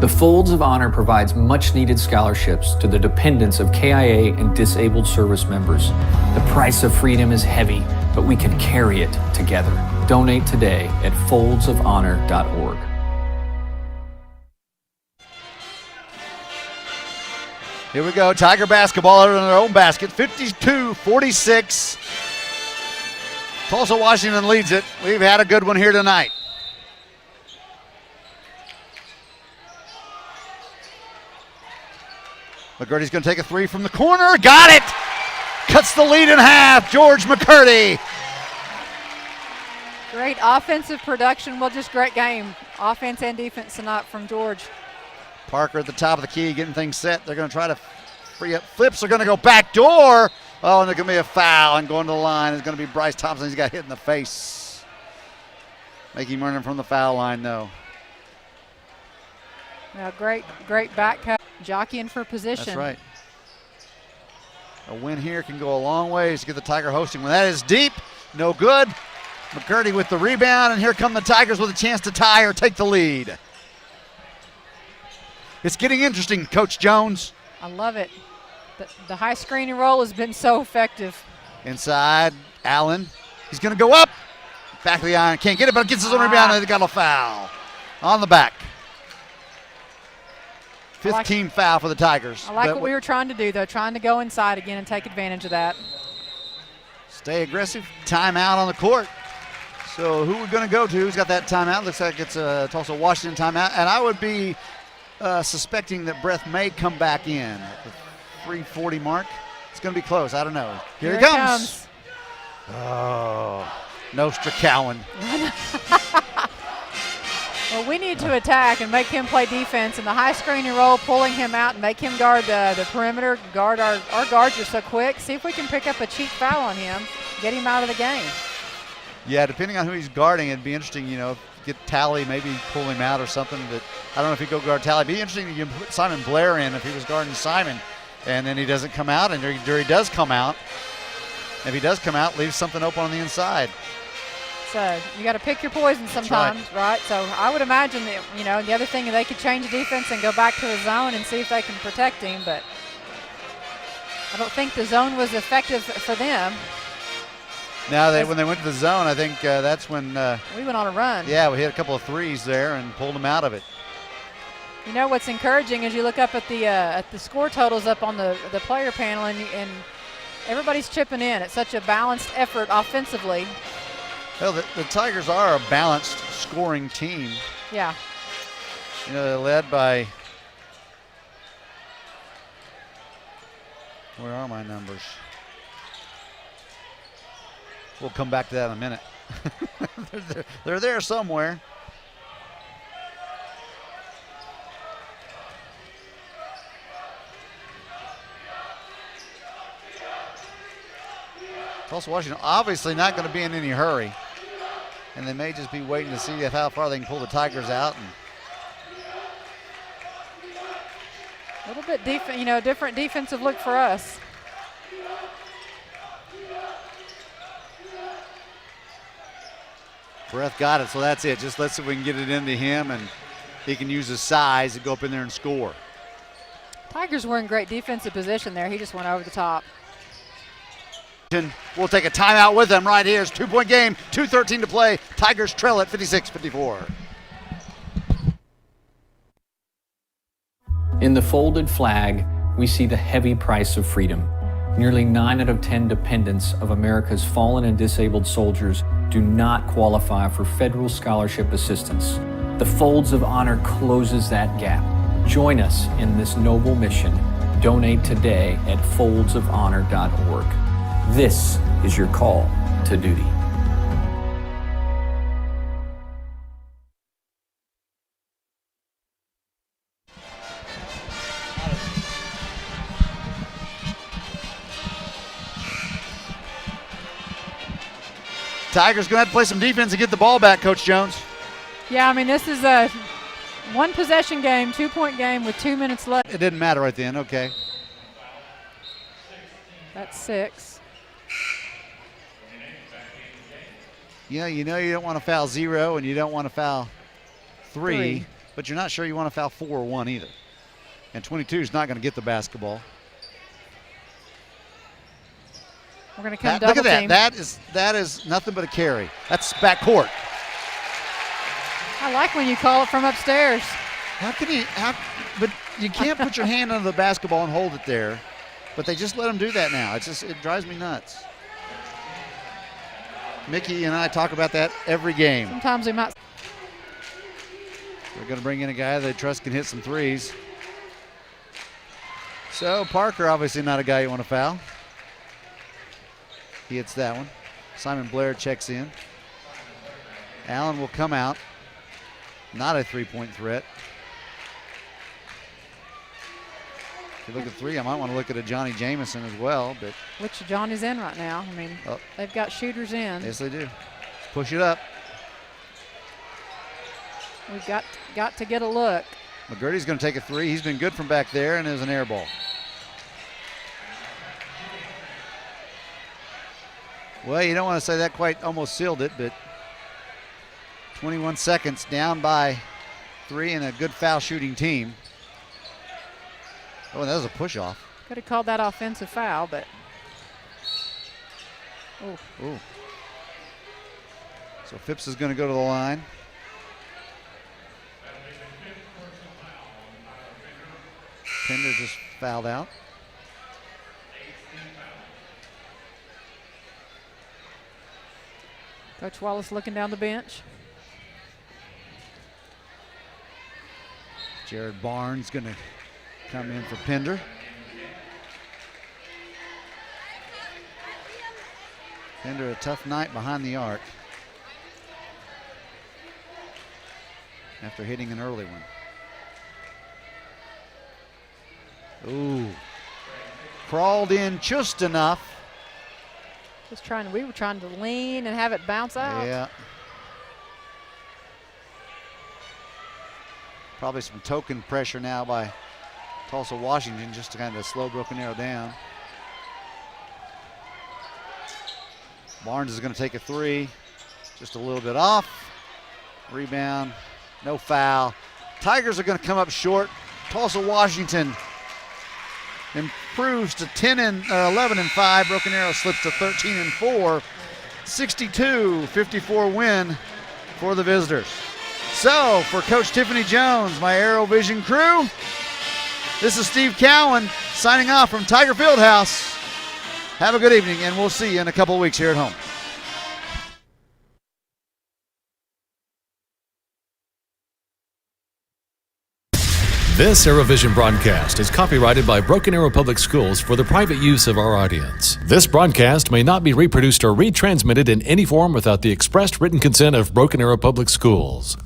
The Folds of Honor provides much-needed scholarships to the dependents of KIA and disabled service members. The price of freedom is heavy, but we can carry it together. Donate today at foldsofhonor.org. Here we go. Tiger basketball in their own basket. 52-46. Tulsa, Washington leads it. We've had a good one here tonight. McCurdy's going to take a three from the corner. Got it! Cuts the lead in half. George McCurdy. Great offensive production. Well, just great game. Offense and defense tonight from George. Parker at the top of the key getting things set. They're going to try to free up. Flips are going to go back door. Oh, and there's going to be a foul, and going to the line is going to be Bryce Thompson. He's got hit in the face. Make him running from the foul line, though. Now, great back cut. Jockeying for position. That's right. A win here can go a long ways to get the Tiger hosting. When that is deep, no good. McCurdy with the rebound, and here come the Tigers with a chance to tie or take the lead. It's getting interesting, Coach Jones. I love it. The high screen and roll has been so effective. Inside, Allen. He's going to go up. Back of the iron. Can't get it, but gets his own rebound, and they got a foul on the back. 15 foul for the Tigers. I like what we were trying to do, though, trying to go inside again and take advantage of that. Stay aggressive. Timeout on the court. So who we're going to go to? Who's got that timeout? Looks like it's a Tulsa Washington timeout. And I would be suspecting that Breath may come back in at the 3:40 mark. It's going to be close. I don't know. Here he comes. Oh, Nostra Cowan. Well, we need to attack and make him play defense, and the high screen and roll, pulling him out and make him guard the perimeter. Guard our guards are so quick. See if we can pick up a cheap foul on him, get him out of the game. Yeah, depending on who he's guarding, it'd be interesting, get Talley, maybe pull him out or something. But I don't know if he'd go guard Talley. It'd be interesting to put Simon Blair in if he was guarding Simon, and then he doesn't come out, and he does come out. If he does come out, leaves something open on the inside. So you got to pick your poison sometimes, right? So I would imagine that, the other thing, they could change the defense and go back to the zone and see if they can protect him, but I don't think the zone was effective for them. Now, when they went to the zone, I think that's when we went on a run. Yeah, we hit a couple of threes there and pulled them out of it. What's encouraging is you look up at the score totals up on the player panel, and everybody's chipping in. It's such a balanced effort offensively. Well, the Tigers are a balanced scoring team. Yeah. They're led by, where are my numbers? We'll come back to that in a minute. They're there somewhere. Tulsa Washington obviously not going to be in any hurry. And they may just be waiting to see how far they can pull the Tigers out. A little bit different defensive look for us. Breath got it, so that's it. Just let's see if we can get it into him, and he can use his size to go up in there and score. Tigers were in great defensive position there. He just went over the top. We'll take a timeout with them right here. It's a 2-point game, 2:13 to play. Tigers trail at 56-54. In the folded flag, we see the heavy price of freedom. Nearly 9 out of 10 dependents of America's fallen and disabled soldiers do not qualify for federal scholarship assistance. The Folds of Honor closes that gap. Join us in this noble mission. Donate today at foldsofhonor.org. This is your call to duty. Tigers going to have to play some defense and get the ball back, Coach Jones. Yeah, I mean, this is a one-possession game, 2-point game with 2 minutes left. It didn't matter right then, okay. That's 6. Yeah, you know you don't want to foul 0 and you don't want to foul 3, but you're not sure you want to foul 4 or 1 either. And 22 is not going to get the basketball. We're going to come double look at team. that. That is nothing but a carry. That's backcourt. I like when you call it from upstairs. How can you? But you can't put your hand under the basketball and hold it there. But they just let them do that now. It drives me nuts. Mickey and I talk about that every game. Sometimes we might. They're going to bring in a guy they trust can hit some threes. So Parker, obviously not a guy you want to foul. He hits that one. Simon Blair checks in. Allen will come out. Not a three-point threat. If you look at 3, I might want to look at a Johnny Jamison as well. But which Johnny's in right now. I mean, they've got shooters in. Yes, they do. Let's push it up. We've got to get a look. McGurdy's going to take a 3. He's been good from back there, and there's an air ball. Well, you don't want to say that quite almost sealed it, but 21 seconds down by 3 and a good foul shooting team. Oh, that was a push off. Could have called that offensive foul, but. Oh. So Phipps is going to go to the line. Pender just fouled out. Coach Wallace looking down the bench. Jared Barnes going to come in for Pender. Pender, a tough night behind the arc after hitting an early one. Ooh. Crawled in just enough. We were trying to lean and have it bounce out. Yeah. Probably some token pressure now by Tulsa Washington just to kind of slow Broken Arrow down. Barnes is going to take a 3, just a little bit off. Rebound, no foul. Tigers are going to come up short. Tulsa Washington improves to 11-5. Broken Arrow slips to 13-4. 62-54 win for the visitors. So, for Coach Tiffany Jones, my Arrow Vision crew, this is Steve Cowan signing off from Tiger Fieldhouse. Have a good evening, and we'll see you in a couple of weeks here at home. This ArrowVision broadcast is copyrighted by Broken Arrow Public Schools for the private use of our audience. This broadcast may not be reproduced or retransmitted in any form without the expressed written consent of Broken Arrow Public Schools.